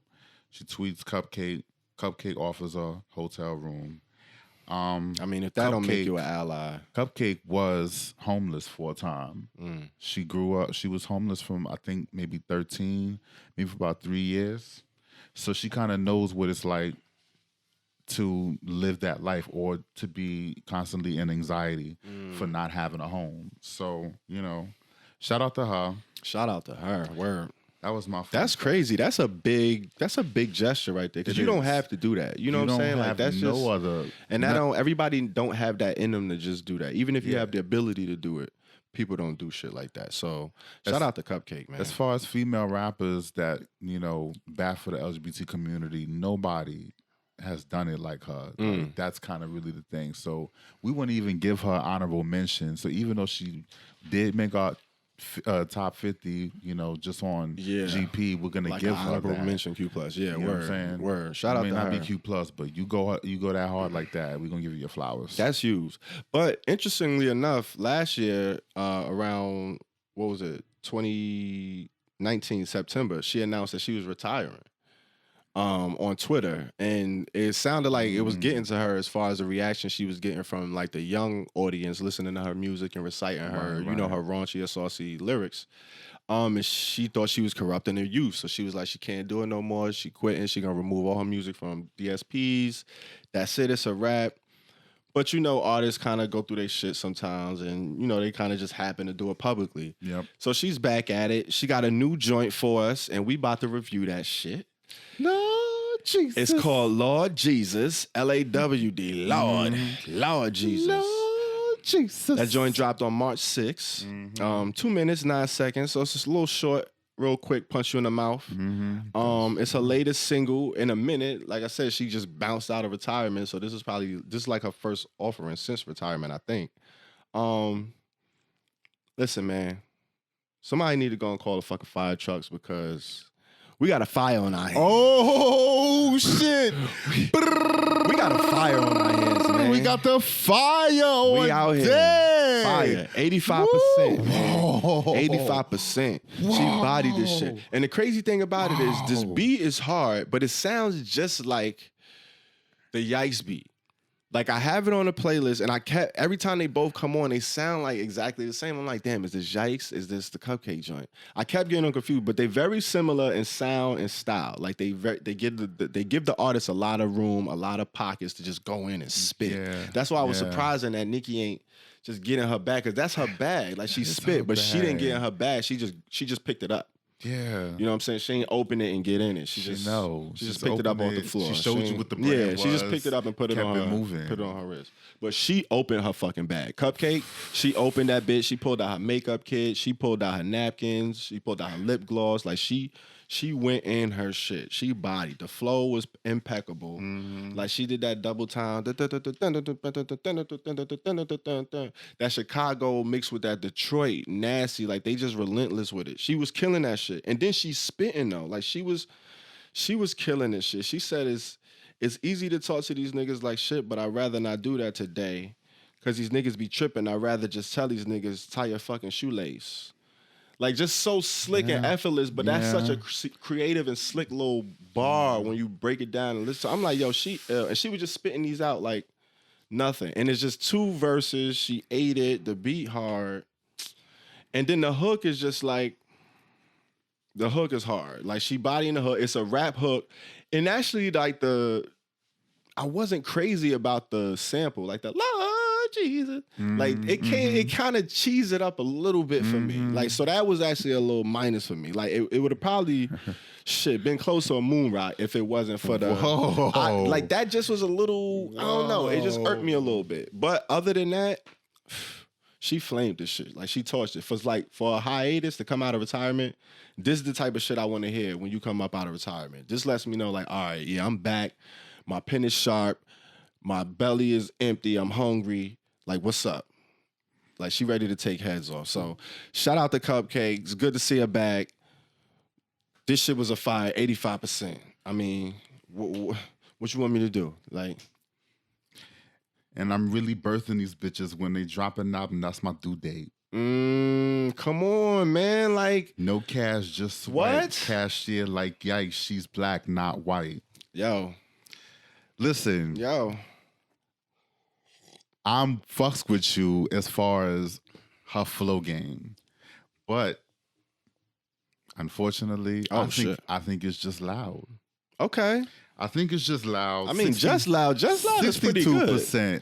She tweets CupcakKe. CupcakKe offers a hotel room. If that don't make you an ally. CupcakKe was homeless for a time. She grew up, she was homeless from, I think, maybe 13, maybe for about 3 years. So she kind of knows what it's like to live that life or to be constantly in anxiety for not having a home. So, shout out to her. Word. That was my fault. That's crazy. That's a big gesture right there. Because you don't have to do that. You know what I'm saying? Like that's no other. And everybody don't have that in them to just do that. Even if you have the ability to do it, people don't do shit like that. So shout out to CupcakKe, man. As far as female rappers that, bad for the LGBT community, nobody has done it like her. Like, that's kind of really the thing. So we wouldn't even give her honorable mention. So even though she did make our top 50, just on GP, we're gonna give her honorable mention Q Plus. Yeah, word. What I'm saying? Word. Shout out to her. May not be Q Plus, but you go that hard like that, we're gonna give you your flowers. That's huge. But interestingly enough, last year, around 2019 September, she announced that she was retiring. On Twitter, and it sounded like it was getting to her as far as the reaction she was getting from like the young audience listening to her music and reciting her, her raunchy or saucy lyrics. And she thought she was corrupting her youth, so she was like, she can't do it no more. She quitting. She gonna remove all her music from DSPs. That's it. It's a wrap. But artists kind of go through their shit sometimes, and they kind of just happen to do it publicly. Yep. So she's back at it. She got a new joint for us, and we about to review that shit. Lord Jesus. It's called Lord Jesus, LAWD. Lord Jesus. Lord Jesus. That joint dropped on March 6th. 2 minutes, 9 seconds. So it's just a little short, real quick, punch you in the mouth. It's her latest single in a minute. Like I said, she just bounced out of retirement. So this is like her first offering since retirement, I think. Listen, man. Somebody need to go and call the fucking fire trucks because we got a fire on our hands. Oh shit! We got a fire on our hands, man. We got the fire on We out here. deck. Fire. 85%. Man. 85%. She bodied this shit. And the crazy thing about it is this beat is hard, but it sounds just like the Yikes beat. Like I have it on a playlist and every time they both come on, they sound like exactly the same. I'm like, damn, is this Yikes? Is this the CupcakKe joint? I kept getting them confused, but they're very similar in sound and style. Like they give the artist a lot of room, a lot of pockets to just go in and spit. Yeah, that's why I was surprising that Nicki ain't just getting her bag, because that's her bag. Like she spit, but she didn't get in her bag. She just picked it up. Yeah. You know what I'm saying? She ain't open it and get in it. She just picked it up off the floor. She showed you what the brand was. She just picked it up and put it on her wrist. But she opened her fucking bag. CupcakKe, she opened that bitch. She pulled out her makeup kit. She pulled out her napkins. She pulled out her lip gloss. Like she went in her shit. She bodied. The flow was impeccable. Like she did that double time. That Chicago mixed with that Detroit nasty. Like they just relentless with it. She was killing that shit. And then she's spitting though. Like she was killing this shit. She said it's easy to talk to these niggas like shit, but I'd rather not do that today. Cause these niggas be tripping. I'd rather just tell these niggas tie your fucking shoelace. Like just so slick and effortless, but that's such a creative and slick little bar when you break it down and listen. I'm like, yo, and she was just spitting these out like nothing. And it's just 2 verses. She ate it, the beat hard. And then the hook is just like, the hook is hard. Like she bodying the hook. It's a rap hook. And actually like I wasn't crazy about the sample, like the Lord Jesus. Like it kind of cheesed it up a little bit for me. Like, so that was actually a little minus for me. Like it would have probably been close to a moon rock if it wasn't for the like that just was a little, I don't know, it just irked me a little bit. But other than that, she flamed this shit. Like she torched it. For a hiatus to come out of retirement, this is the type of shit I want to hear when you come up out of retirement. This lets me know like, all right, yeah, I'm back. My pen is sharp. My belly is empty. I'm hungry. Like, what's up? Like, she ready to take heads off. So, shout out to CupcakKe. It's good to see her back. This shit was a fire, 85%. I mean, what you want me to do? Like, and I'm really birthing these bitches when they drop an album. That's my due date. Come on, man. Like, no cash, just what? Cashier, like, yikes, she's black, not white. Yo. Listen. Yo. I'm fucks with you as far as her flow game. But unfortunately, I think it's just loud. Okay. I think it's just loud. I mean, just loud is pretty good. 62%.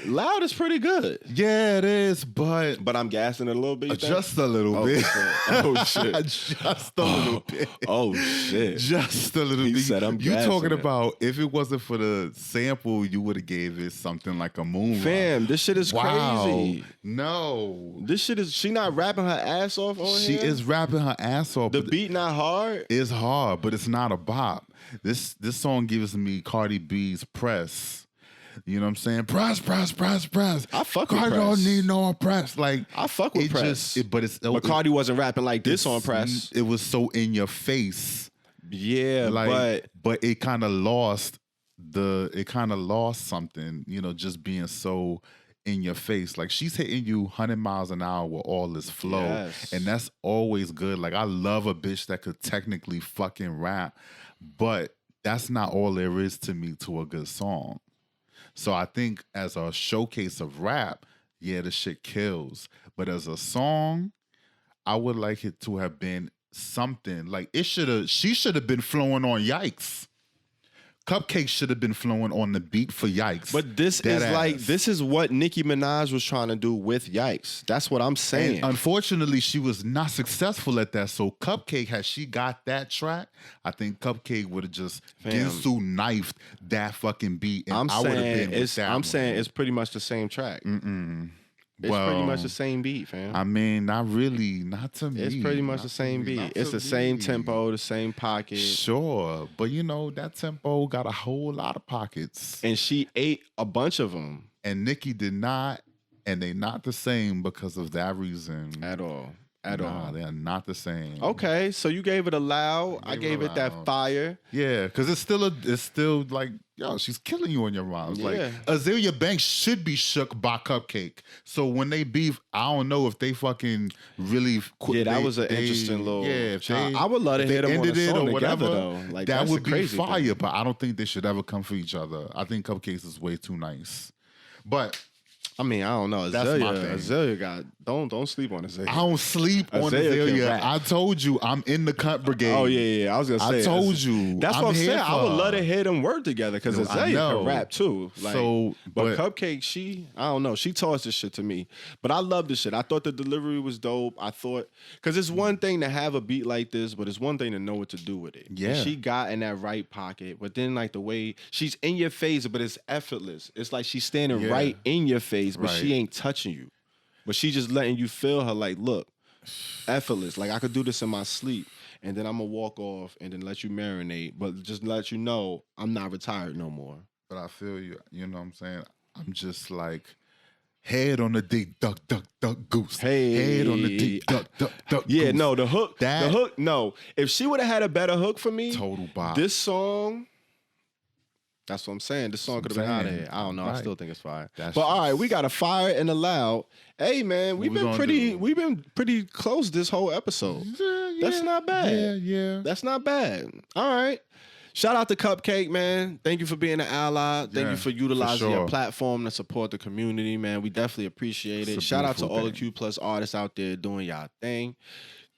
Loud is pretty good. Yeah, it is, but I'm gassing it a little bit. Just a little bit. Oh shit. Just a little bit. Oh shit. Just a little bit. Said I'm you gassing talking it. About if it wasn't for the sample, you would have gave it something like a moon. Fam, this shit is crazy. No. This shit is, she not rapping her ass off on She here? is rapping her ass off. The beat not hard? It's hard, but it's not a bop. This song gives me Cardi B's Press. You know what I'm saying? Press. I fuck with Cardi Press. don't need no press. Like, I fuck with Press. But Cardi wasn't rapping like this on Press. It was so in your face. Yeah, but it kind of lost something, you know, just being so in your face. Like, she's hitting you 100 miles an hour with all this flow. Yes. And that's always good. Like, I love a bitch that could technically fucking rap, but that's not all there is to me to a good song. So I think as a showcase of rap, yeah, the shit kills. But as a song, I would like it to have been something. Like, she should have been flowing on Yikes. CupcakKe should have been flowing on the beat for Yikes. But this is what Nicki Minaj was trying to do with Yikes. That's what I'm saying. And unfortunately, she was not successful at that. So CupcakKe, had she got that track, I think CupcakKe would have just Ginsu knifed that fucking beat. And I would have been with that. I'm saying it's pretty much the same track. It's pretty much the same beat, fam. I mean, not really. Not to me. It's pretty much the same beat. It's the same tempo, the same pocket. Sure. But, you know, that tempo got a whole lot of pockets. And she ate a bunch of them. And Nicki did not. And they not the same because of that reason. At all. at all. They are not the same. Okay, so you gave it a loud. I gave it that fire. Yeah, because it's still like, yo, she's killing you in your rhymes. Yeah. Like Azealia Banks should be shook by CupcakKe. So when they beef, I don't know if they fucking really. Yeah, that was an interesting little. Yeah, if they, I would love to hear them on a song together though. Like that that's would be crazy fire. thing. But I don't think they should ever come for each other. I think CupcakKe is way too nice. But I mean, I don't know. That's my thing. Azalea got don't sleep on Azalea. I don't sleep on Azalea can Azealia. rap. I told you I'm in the cunt brigade. Oh yeah. I was gonna say. I told you. That's I'm what I'm here saying. I would for love to her. hear them work together because I Azalea know. can rap too. Like, So, but but- CupcakKe, I don't know. She tossed this shit to me, but I love this shit. I thought the delivery was dope. I thought because it's one thing to have a beat like this, but it's one thing to know what to do with it. Yeah. And she got in that right pocket, but then like the way she's in your face, but it's effortless. It's like she's standing Yeah. right in your face, but she Right. ain't touching you. But she just letting you feel her like, look, effortless. Like I could do this in my sleep. And then I'm gonna walk off and then let you marinate. But just let you know I'm not retired no more. But I feel you. You know what I'm saying? I'm just like head on the dick, duck, duck, duck, goose. Hey. Head on the dick, duck, duck, duck, Yeah, goose. no, the hook. That- The hook, no. If she would have had a better hook for me, Total bop. this song. That's what I'm saying. This song could have been out of saying. here. I don't know. I Right. still think it's fire. That's But all right, just- we got a fire and a loud. Hey man, we gonna do? we've been pretty close this whole episode. That's not bad. Yeah. That's not bad. All right. Shout out to CupcakKe, man. Thank you for being an ally. Thank Yeah, you for utilizing for your sure. platform to support the community, man. We definitely appreciate it. It's a Shout out to beautiful all the thing. Q Plus artists out there doing y'all thing.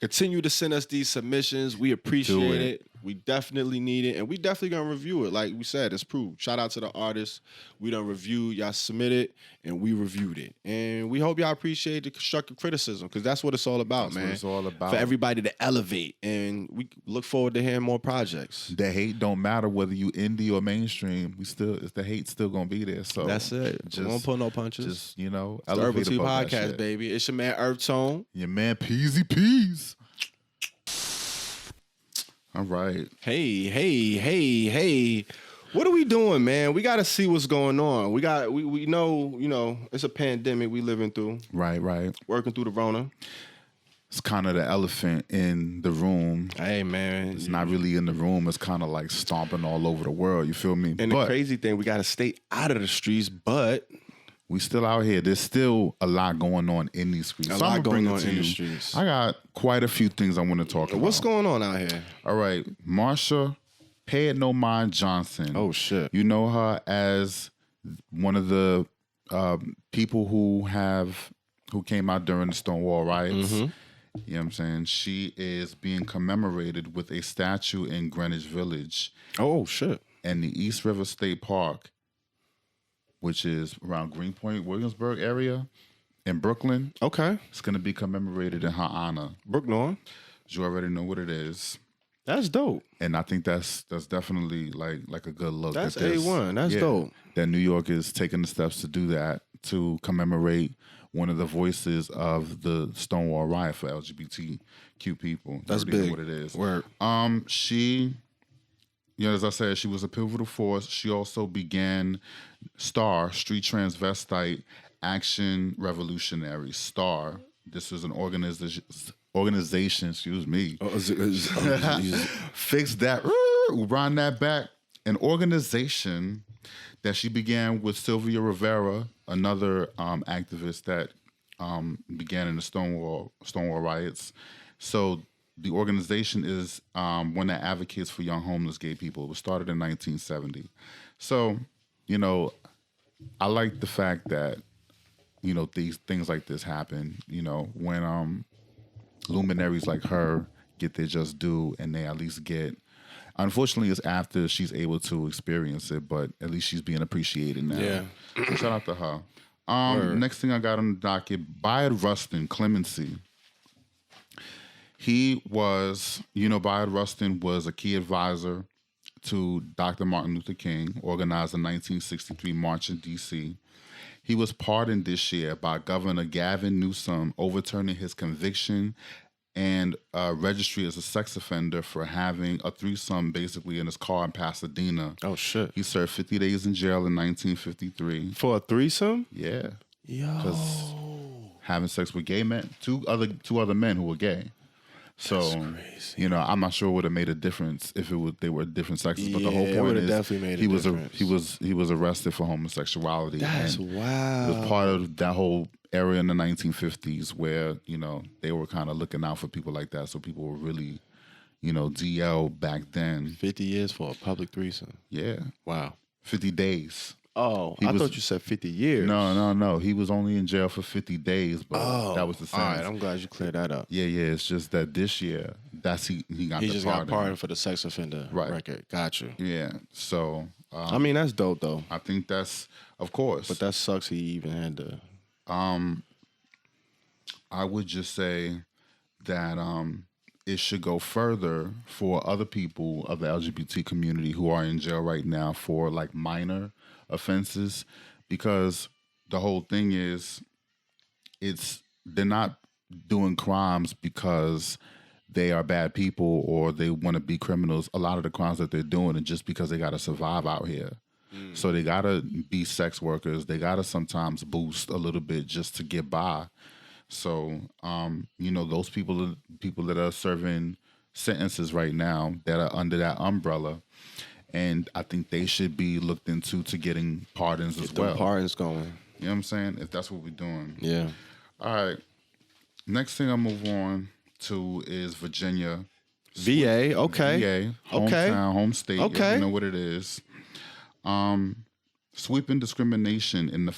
Continue to send us these submissions. We appreciate it. it. We definitely need it. And we definitely gonna review it. Like we said, it's proved. Shout out to the artists. We done reviewed, y'all submitted, and we reviewed it. And we hope y'all appreciate the constructive criticism, because that's what it's all about, That's man. what it's all about. For everybody to elevate. And we look forward to hearing more projects. The hate don't matter whether you indie or mainstream. The hate's still gonna be there. So That's it. Just, Won't pull no punches. Just the Herbal It's the Herbal Tea Podcast, baby. It's your man EarthTone. Your man Peasy Peas. All right. Hey. What are we doing, man? We got to see what's going on. We know, it's a pandemic we living through, Right. working through the Rona. It's kind of the elephant in the room. Hey, man. It's not really in the room. It's kind of like stomping all over the world. You feel me? And but the crazy thing, we got to stay out of the streets, but we still out here. There's still a lot going on in these streets. a So I'm lot gonna bring going it on to in the you. streets. I got quite a few things I want to talk about. What's going on out here? All right. Marsha, Pay It No Mind Johnson. Oh, shit. You know her as one of the people who came out during the Stonewall riots. Mm-hmm. You know what I'm saying? She is being commemorated with a statue in Greenwich Village Oh, shit. and the East River State Park, which is around Greenpoint, Williamsburg area in Brooklyn. Okay. It's going to be commemorated in her honor. Brooknorn. You already know what it is. That's dope. And I think that's definitely like a good look. That's that there's- A1. That's dope. That New York is taking the steps to do that, to commemorate one of the voices of the Stonewall riot for LGBTQ people. That's You already big. know what it is. Word. She, as I said, she was a pivotal force. She also began STAR, Street Transvestite Action Revolutionary. STAR. This is an organization, excuse me. Fix that, run that back. An organization that she began with Sylvia Rivera, another activist that began in the Stonewall riots. So the organization is one that advocates for young homeless gay people. It was started in 1970. So, I like the fact that, these things like this happen, when luminaries like her get their just due and they at least get, unfortunately it's after she's able to experience it, but at least she's being appreciated now. Yeah. So shout out to her. Next thing I got on the docket, Bayard Rustin, Clemency. He was, Bayard Rustin was a key advisor to Dr. Martin Luther King, organized the 1963 March in D.C. He was pardoned this year by Governor Gavin Newsom, overturning his conviction and registry as a sex offender for having a threesome basically in his car in Pasadena. Oh, shit. He served 50 days in jail in 1953. For a threesome? Yeah. Yo. having sex with gay men, two other men who were gay. So, you know, I'm not sure it would have made a difference if they were different sexes. But the whole point is definitely made a difference. He was arrested for homosexuality. That's wild. It was part of that whole era in the 1950s where, you know, they were kind of looking out for people like that. So people were really, you know, DL back then. 50 years for a public threesome. Yeah. Wow. 50 days. Oh, I thought you said 50 years. No. He was only in jail for 50 days, but that was the sentence. All right, I'm glad you cleared that up. Yeah. It's just that this year, he got pardoned for the sex offender record. Got you. Yeah. So, I mean, that's dope, though. I think that's, of course. But that sucks he even had to. I would just say that it should go further for other people of the LGBT community who are in jail right now for like minor offenses, because the whole thing is they're not doing crimes because they are bad people or they want to be criminals. A lot of the crimes that they're doing are just because they got to survive out here. So they got to be sex workers. They got to sometimes boost a little bit just to get by. So, you know, those people that are serving sentences right now that are under that umbrella, and I think they should be looked into to getting pardons as well. Pardons going. You know what I'm saying? If that's what we're doing. Yeah. All right. Next thing I'll move on to is Virginia. VA. Okay. VA. Hometown, home state. Okay. You know what it is. Sweeping discrimination in the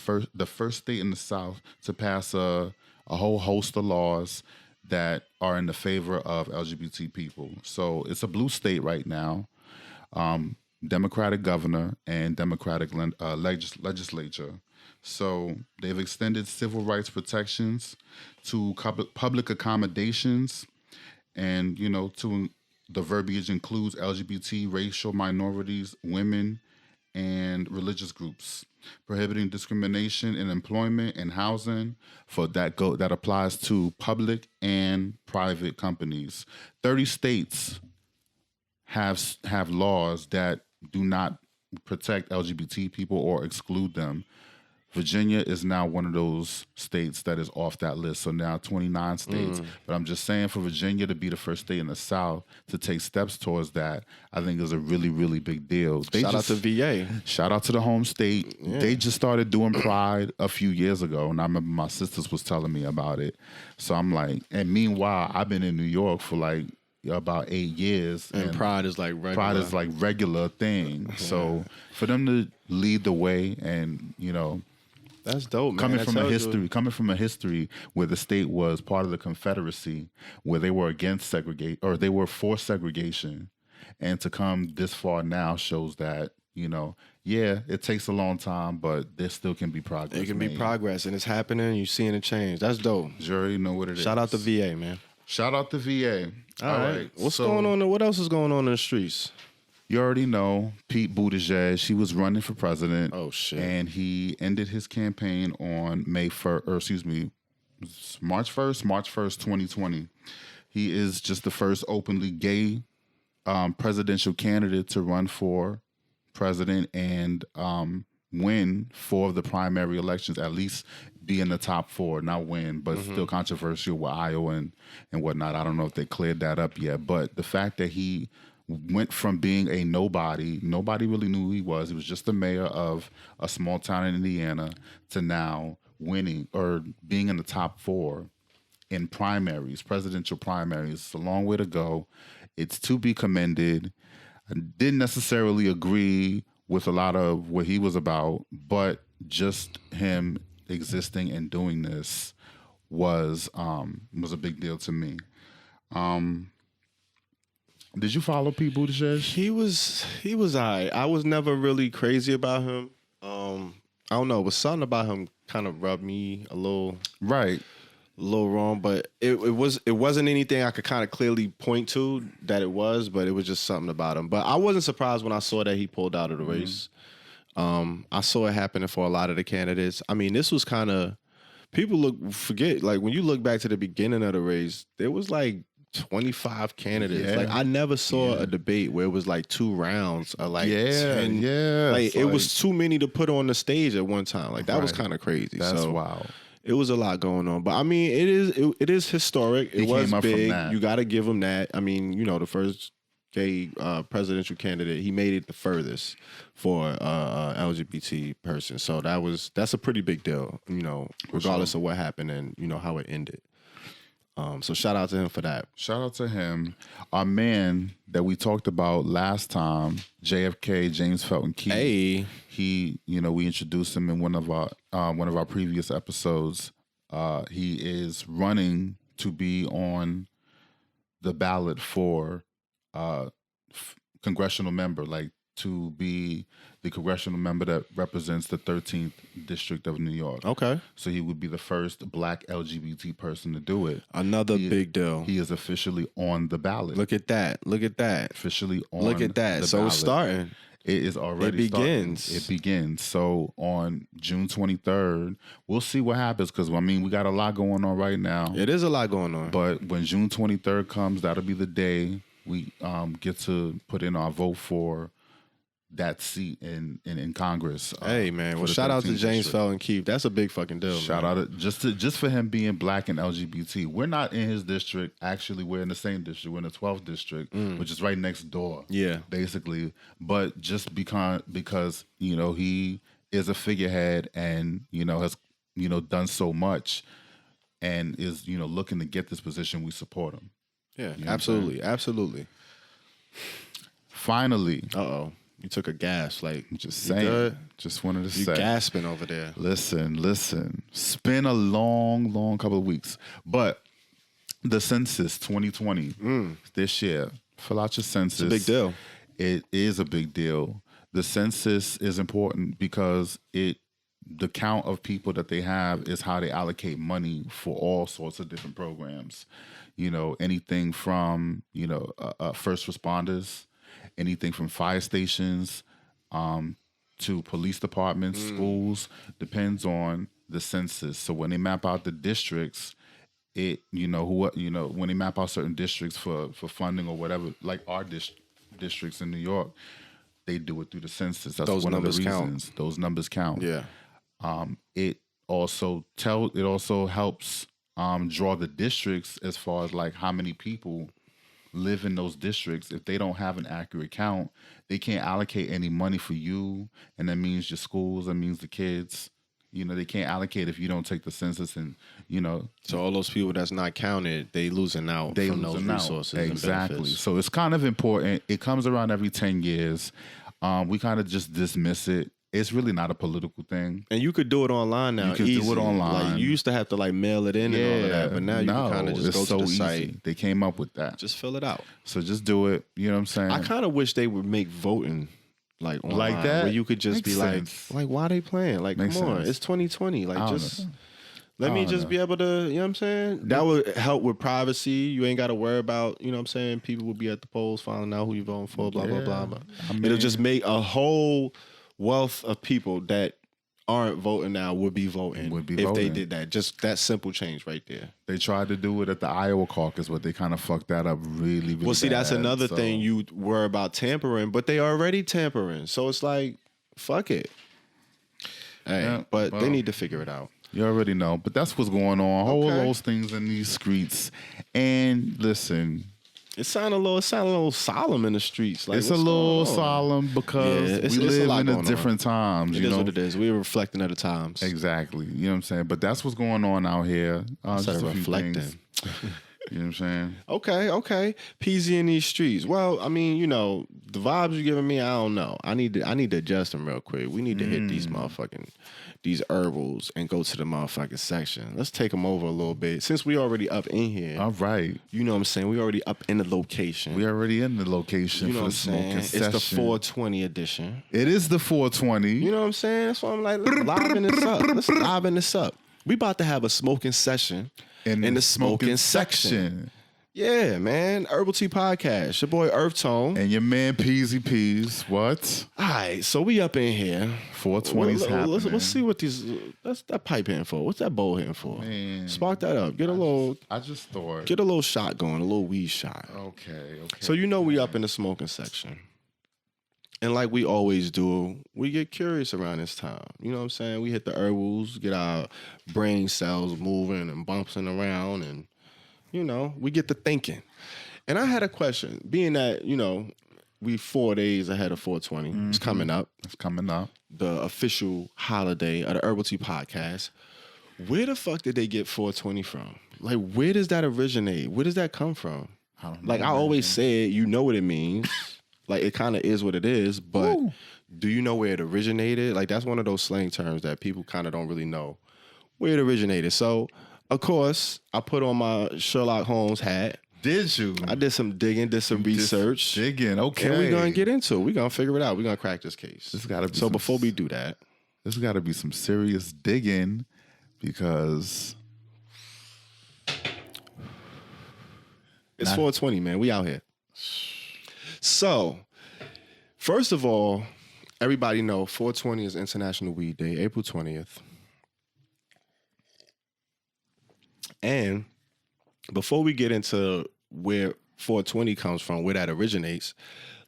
first state in the South to pass a whole host of laws that are in the favor of LGBT people. So it's a blue state right now. Democratic governor and Democratic legislature. So they've extended civil rights protections to public accommodations, and, you know, to the verbiage includes LGBT, racial minorities, women, and religious groups, prohibiting discrimination in employment and housing that applies to public and private companies. 30 states have laws that do not protect LGBT people or exclude them. Virginia is now one of those states that is off that list. So now 29 states. But I'm just saying, for Virginia to be the first state in the South to take steps towards that, I think is a really, really big deal. Shout out to VA. Shout out to the home state. Yeah. They just started doing Pride a few years ago, and I remember my sisters was telling me about it. So I'm like, and meanwhile, I've been in New York for like about 8 years. And Pride is like regular thing. Yeah. So for them to lead the way, and, you know, that's dope, man. Coming from a history where the state was part of the Confederacy, where they were against segregation, or they were for segregation, and to come this far now shows that, you know, yeah, it takes a long time, but there still can be progress. There can be progress, and it's happening. You're seeing a change. That's dope. You already know what it is. Shout out to VA, man. Shout out to VA. All right. What's going on? What else is going on in the streets? You already know Pete Buttigieg. He was running for president. Oh shit! And he ended his campaign on March 1st, 2020. He is just the first openly gay presidential candidate to run for president and win 4 of the primary elections. At least be in the top 4, not win, but still controversial with Iowa and whatnot. I don't know if they cleared that up yet, but the fact that he went from being a nobody really knew who he was. He was just the mayor of a small town in Indiana, to now winning or being in the top 4 in primaries, presidential primaries. It's a long way to go. It's to be commended. I didn't necessarily agree with a lot of what he was about, but just him existing and doing this was a big deal to me. Did you follow Pete Buttigieg? He was all right. I was never really crazy about him. I don't know, but something about him kind of rubbed me a little wrong. But it wasn't anything I could kind of clearly point to that it was, but it was just something about him. But I wasn't surprised when I saw that he pulled out of the race. I saw it happening for a lot of the candidates. I mean, this was kind of, people forget, like when you look back to the beginning of the race, there was like 25 candidates. Yeah. Like I never saw a debate where it was like 2 rounds or like 10. Yeah. Like it was too many to put on the stage at one time. Like that was kind of crazy. That's wild. It was a lot going on, but I mean, it is historic. It was came up from big. that. You got to give him that. I mean, you know, the first gay presidential candidate, he made it the furthest for LGBT person. So that's a pretty big deal. You know, regardless of what happened and you know how it ended. So shout out to him for that. Shout out to him. Our man that we talked about last time, JFK, James Felton Key. Hey, he, you know, we introduced him in one of our previous episodes. He is running to be on the ballot for congressional member, like to be the congressional member that represents the 13th district of New York. okay. So he would be the first Black LGBT person to do it. Another big deal. He is officially on the ballot. Look at that. Look at that. Officially on Look at that. the So ballot. it's starting. It is already It begins. starting. It begins. So on June 23rd, we'll see what happens because, I mean, we got a lot going on right now. It is a lot going on. But when June 23rd comes, that'll be the day we get to put in our vote for that seat in Congress. Hey man, well for the shout out to 13th James district. Felton Keith. That's a big fucking deal. Shout man. out just for him being Black and LGBT. We're not in his district. Actually, we're in the same district. We're in the 12th district, which is right next door. Yeah. Basically, but just because you know he is a figurehead and you know has done so much and is looking to get this position, we support him. Yeah, know what I'm absolutely, absolutely. Finally, Uh-oh. You took a gas. Like, just you saying, good? just wanted to You say, gasping over there. listen. It's been a long couple of weeks, but the census 2020 this year, fill out your census. It's a big deal. It is a big deal. The census is important because the count of people that they have is how they allocate money for all sorts of different programs. Anything from first responders, anything from fire stations to police departments, schools, depends on the census. So when they map out the districts, when they map out certain districts for funding or whatever, like our districts in New York, they do it through the census. That's Those one of the numbers count. reasons. Those numbers count. Yeah. It also helps draw the districts as far as like how many people live in those districts. If they don't have an accurate count, they can't allocate any money for you, and that means your schools, that means the kids. They can't allocate if you don't take the census, and So all those people that's not counted, they losing out from those resources. Exactly. And benefits. So it's kind of important. It comes around every 10 years. We kind of just dismiss it. It's really not a political thing. And you could do it online now. You can easy. do it online. Like you used to have to like mail it in and all of that, but now you can kind of just go to the site. They came up with that. Just fill it out. So just do it. You know what I'm saying? I kind of wish they would make voting like online, Like that? where you could just Makes be sense. like why they playing? Like, Makes come on, sense. it's 2020. Like, I don't just know. let I me don't just know. be able to. You know what I'm saying? That would help with privacy. You ain't got to worry about. You know what I'm saying? People will be at the polls finding out who you voting for. Blah blah blah. But it'll just make a whole wealth of people that aren't voting now would be voting if they voting. did that. Just that simple change right there. They tried to do it at the Iowa caucus, but they kind of fucked that up really, really Well, see, that's bad, another so- thing you worry about tampering, but they already tampering. So it's like, fuck it. Hey, Yeah, but well. they need to figure it out. You already know. But that's what's going on. Whole Okay. those things in these streets. And listen, It sounded a little solemn in the streets. Like it's a what's little going on? solemn because Yeah, it's we a live lot in going a on. different times. It you is know? what it is. We're reflecting at the times. Exactly. You know what I'm saying? But that's what's going on out here. Instead Just of a few reflecting. things. You know what I'm saying? Okay. Peasy in these streets. Well, I mean, the vibes you're giving me, I don't know. I need to adjust them real quick. We need to hit these herbals and go to the motherfucking section. Let's take them over a little bit. Since we already up in here, All right. you know what I'm saying? We already up in the location. We already in the location you know for what the I'm smoking saying? session. It's the 420 edition. It is the 420. You know what I'm saying? That's why I'm like, let's liven this up. Let's liven this up. We about to have a smoking session in the smoking section. Yeah, man. Herbal Tea Podcast. Your boy EarthTone. And your man Peasy Peas. What? All right, so we up in here. 420's happening. Let's see what that's that pipe hitting for. What's that bowl hitting for? Man. Spark that up. Get a little shot going, a little weed shot. Okay. So we up in the smoking section. And like we always do, we get curious around this time. You know what I'm saying? We hit the herbals, get our brain cells moving and bouncing around, and, you know, we get to thinking. And I had a question, being that, you know, we 4 days ahead of 420. It's coming up. It's coming up. The official holiday of the Herbal Tea Podcast. Where the fuck did they get 420 from? Like, where does that originate? Where does that come from? I don't know, like, I always say, you know what it means. Like, it kind of is what it is, but do you know where it originated? Like, that's one of those slang terms that people kind of don't really know where it originated. So, of course, I put on my Sherlock Holmes hat. Did you? I did some digging, did some research. Digging, okay. And we're going to get into it. We're going to figure it out. We're going to crack this case. This gotta be so before we do that. There's got to be some serious digging because... It's 420, man. We out here. So, first of all, everybody know 420 is International Weed Day, April 20th. And before we get into where 420 comes from, where that originates,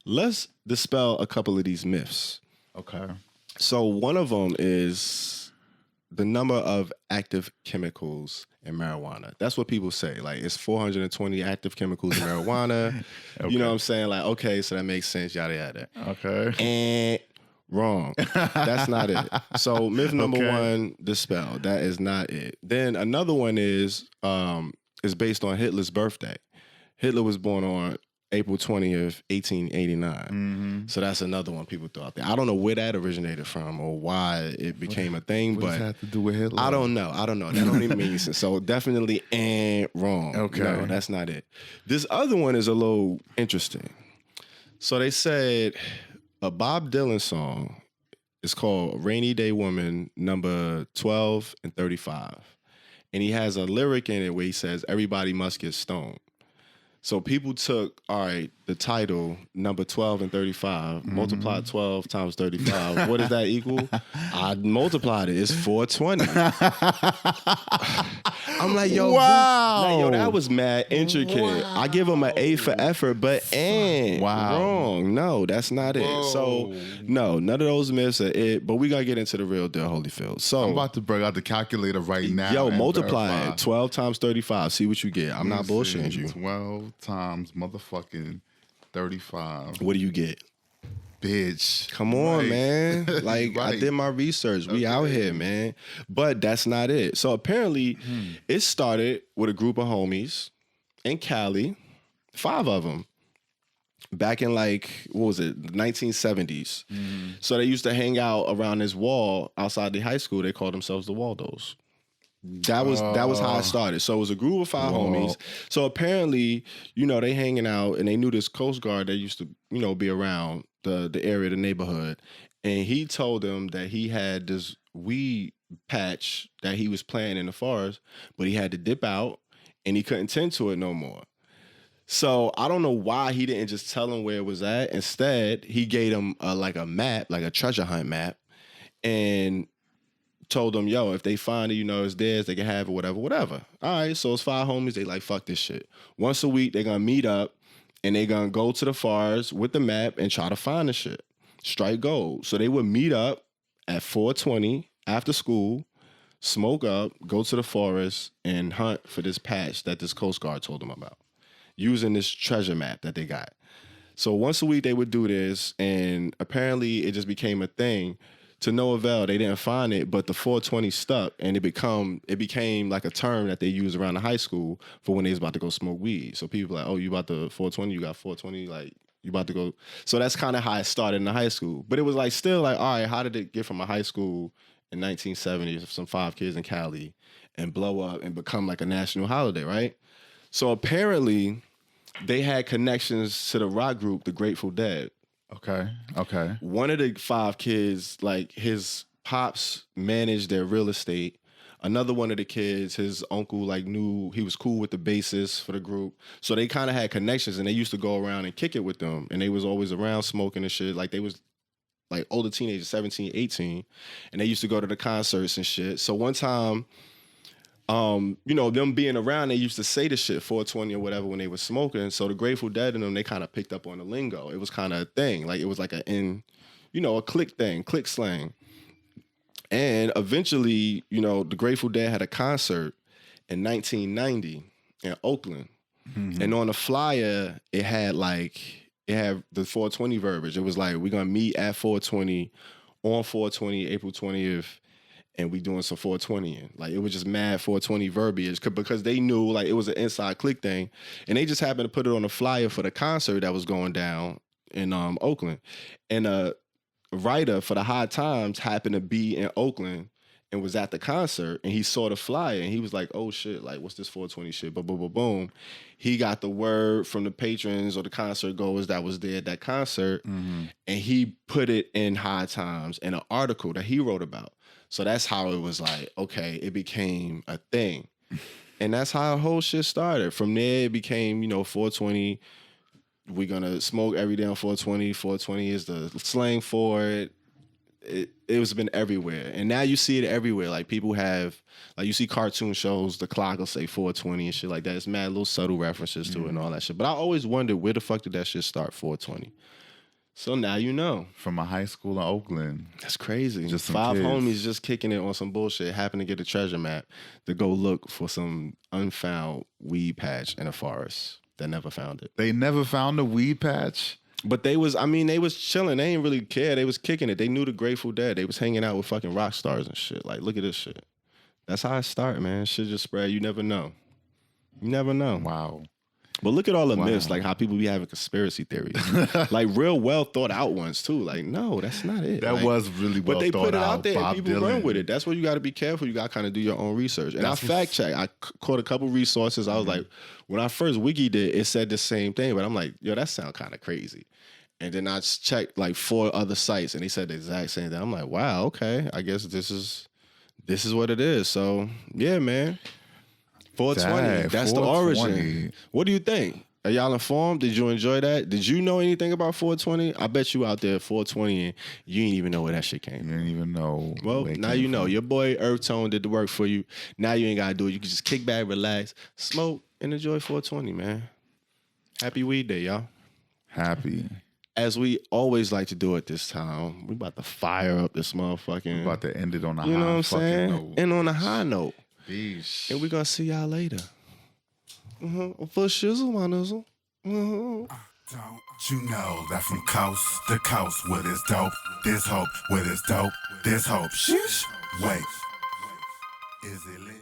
let's dispel a couple of these myths. Okay. So one of them is the number of active chemicals in marijuana. That's what people say. Like, it's 420 active chemicals in marijuana. Okay. You know what I'm saying? Like, okay, so that makes sense, yada, yada. Okay. And wrong. That's not it. So myth number one, dispel. That is not it. Then another one is based on Hitler's birthday. Hitler was born on April 20th, 1889. So that's another one people throw out there. I don't know where that originated from or why it became a thing, What but does that have to do with Hitler? I don't know. That don't even make sense. So definitely wrong. Okay. No, that's not it. This other one is a little interesting. So they said a Bob Dylan song is called Rainy Day Woman, number 12 and 35. And he has a lyric in it where he says, everybody must get stoned. So people took, all right, the title, number 12 and 35, multiplied 12 times 35. What does that equal? I multiplied it. It's 420. I'm like, yo, that was mad intricate. Wow. I give him an A for effort, but wrong. No, that's not it. So, no, none of those myths are it, but we got to get into the real deal, Holyfield. So, I'm about to bring out the calculator right now. Yo, multiply it. 12 times 35. See what you get. I'm not bullshitting you. 12 times motherfucking 35. What do you get? Bitch. Come on, man. Like, I did my research. We out here, man. But that's not it. So apparently, it started with a group of homies in Cali, 5 of them, back in like, what was it, 1970s. So they used to hang out around this wall outside the high school. They called themselves the Waldos. That was how it started. So it was a group of 5 homies. So apparently, you know, they hanging out and they knew this Coast Guard that used to, you know, be around the area, the neighborhood. And he told them that he had this weed patch that he was planting in the forest, but he had to dip out and he couldn't tend to it no more. So I don't know why he didn't just tell them where it was at. Instead, he gave them like a map, like a treasure hunt map, and told them, yo, if they find it, you know, it's theirs, they can have it, whatever. All right, so it's 5 homies. They like, fuck this shit. Once a week, they're going to meet up and they're going to go to the forest with the map and try to find the shit. Strike gold. So they would meet up at 420 after school, smoke up, go to the forest, and hunt for this patch that this Coast Guard told them about, using this treasure map that they got. So once a week, they would do this, and apparently it just became a thing. To no avail, they didn't find it, but the 420 stuck, and it became like a term that they used around the high school for when they was about to go smoke weed. So people like, oh, you about to 420, you got 420, like you about to go. So that's kind of how it started in the high school. But it was like still like, all right, how did it get from a high school in 1970s, some 5 kids in Cali, and blow up and become like a national holiday, right? So apparently they had connections to the rock group, the Grateful Dead. Okay. One of the 5 kids, like his pops managed their real estate. Another one of the kids, his uncle, like knew he was cool with the bassist for the group. So they kind of had connections and they used to go around and kick it with them. And they was always around smoking and shit. Like they was like older teenagers, 17, 18. And they used to go to the concerts and shit. So one time, you know, them being around, they used to say the shit 420 or whatever when they were smoking. So the Grateful Dead and them, they kind of picked up on the lingo. It was kind of a thing. Like it was like a click thing, click slang. And eventually, you know, the Grateful Dead had a concert in 1990 in Oakland. Mm-hmm. And on the flyer, it had the 420 verbiage. It was like, we're going to meet at 420 on 420, April 20th. And we doing some 420ing. Like, it was just mad 420 verbiage because they knew, like, it was an inside click thing. And they just happened to put it on a flyer for the concert that was going down in Oakland. And a writer for the High Times happened to be in Oakland and was at the concert. And he saw the flyer and he was like, oh, shit, like, what's this 420 shit? Boom, boom, boom, boom. He got the word from the patrons or the concert goers that was there at that concert. Mm-hmm. And he put it in High Times in an article that he wrote about. So that's how it was like, okay, it became a thing. And that's how the whole shit started. From there, it became, you know, 420. We're going to smoke every day on 420. 420 is the slang for it. It has been everywhere. And now you see it everywhere. Like people have, like you see cartoon shows, the clock will say 420 and shit like that. It's mad little subtle references to it and all that shit. But I always wondered where the fuck did that shit start, 420? So now you know. From a high school in Oakland. That's crazy. Just some 5 kids. homies just kicking it on some bullshit. Happened to get a treasure map to go look for some unfound weed patch in a forest. They never found it. They never found a weed patch? But they was chilling. They ain't really care. They was kicking it. They knew the Grateful Dead. They was hanging out with fucking rock stars and shit. Like, look at this shit. That's how it start, man. Shit just spread. You never know. You never know. Wow. But look at all the myths, like how people be having conspiracy theories. Like real well thought out ones too. Like, no, that's not it. That like, was really well thought out. But they put it out there Bob and people Dylan. run with it. That's where you got to be careful. You got to kind of do your own research. And I fact check. I caught a couple resources. I was like, when I first wikied it said the same thing. But I'm like, yo, that sound kind of crazy. And then I checked like 4 other sites and they said the exact same thing. I'm like, wow, okay. I guess this is what it is. So yeah, man. 420. That's 420. The origin. What do you think? Are y'all informed? Did you enjoy that? Did you know anything about 420? I bet you out there 420 and you ain't even know where that shit came from. You didn't even know. Well, now you know. Your boy EarthTone did the work for you. Now you ain't got to do it. You can just kick back, relax, smoke, and enjoy 420, man. Happy Weed Day, y'all. Happy. As we always like to do at this time, we about to fire up this motherfucking... We about to end it on a you know high what I'm fucking saying? note. And on a high note. Deez. And we're going to see y'all later. For shizzle, my nizzle. Don't you know that from coast to coast, where there's dope, there's hope, where there's dope, there's hope. Sheesh. Wait, is it lit?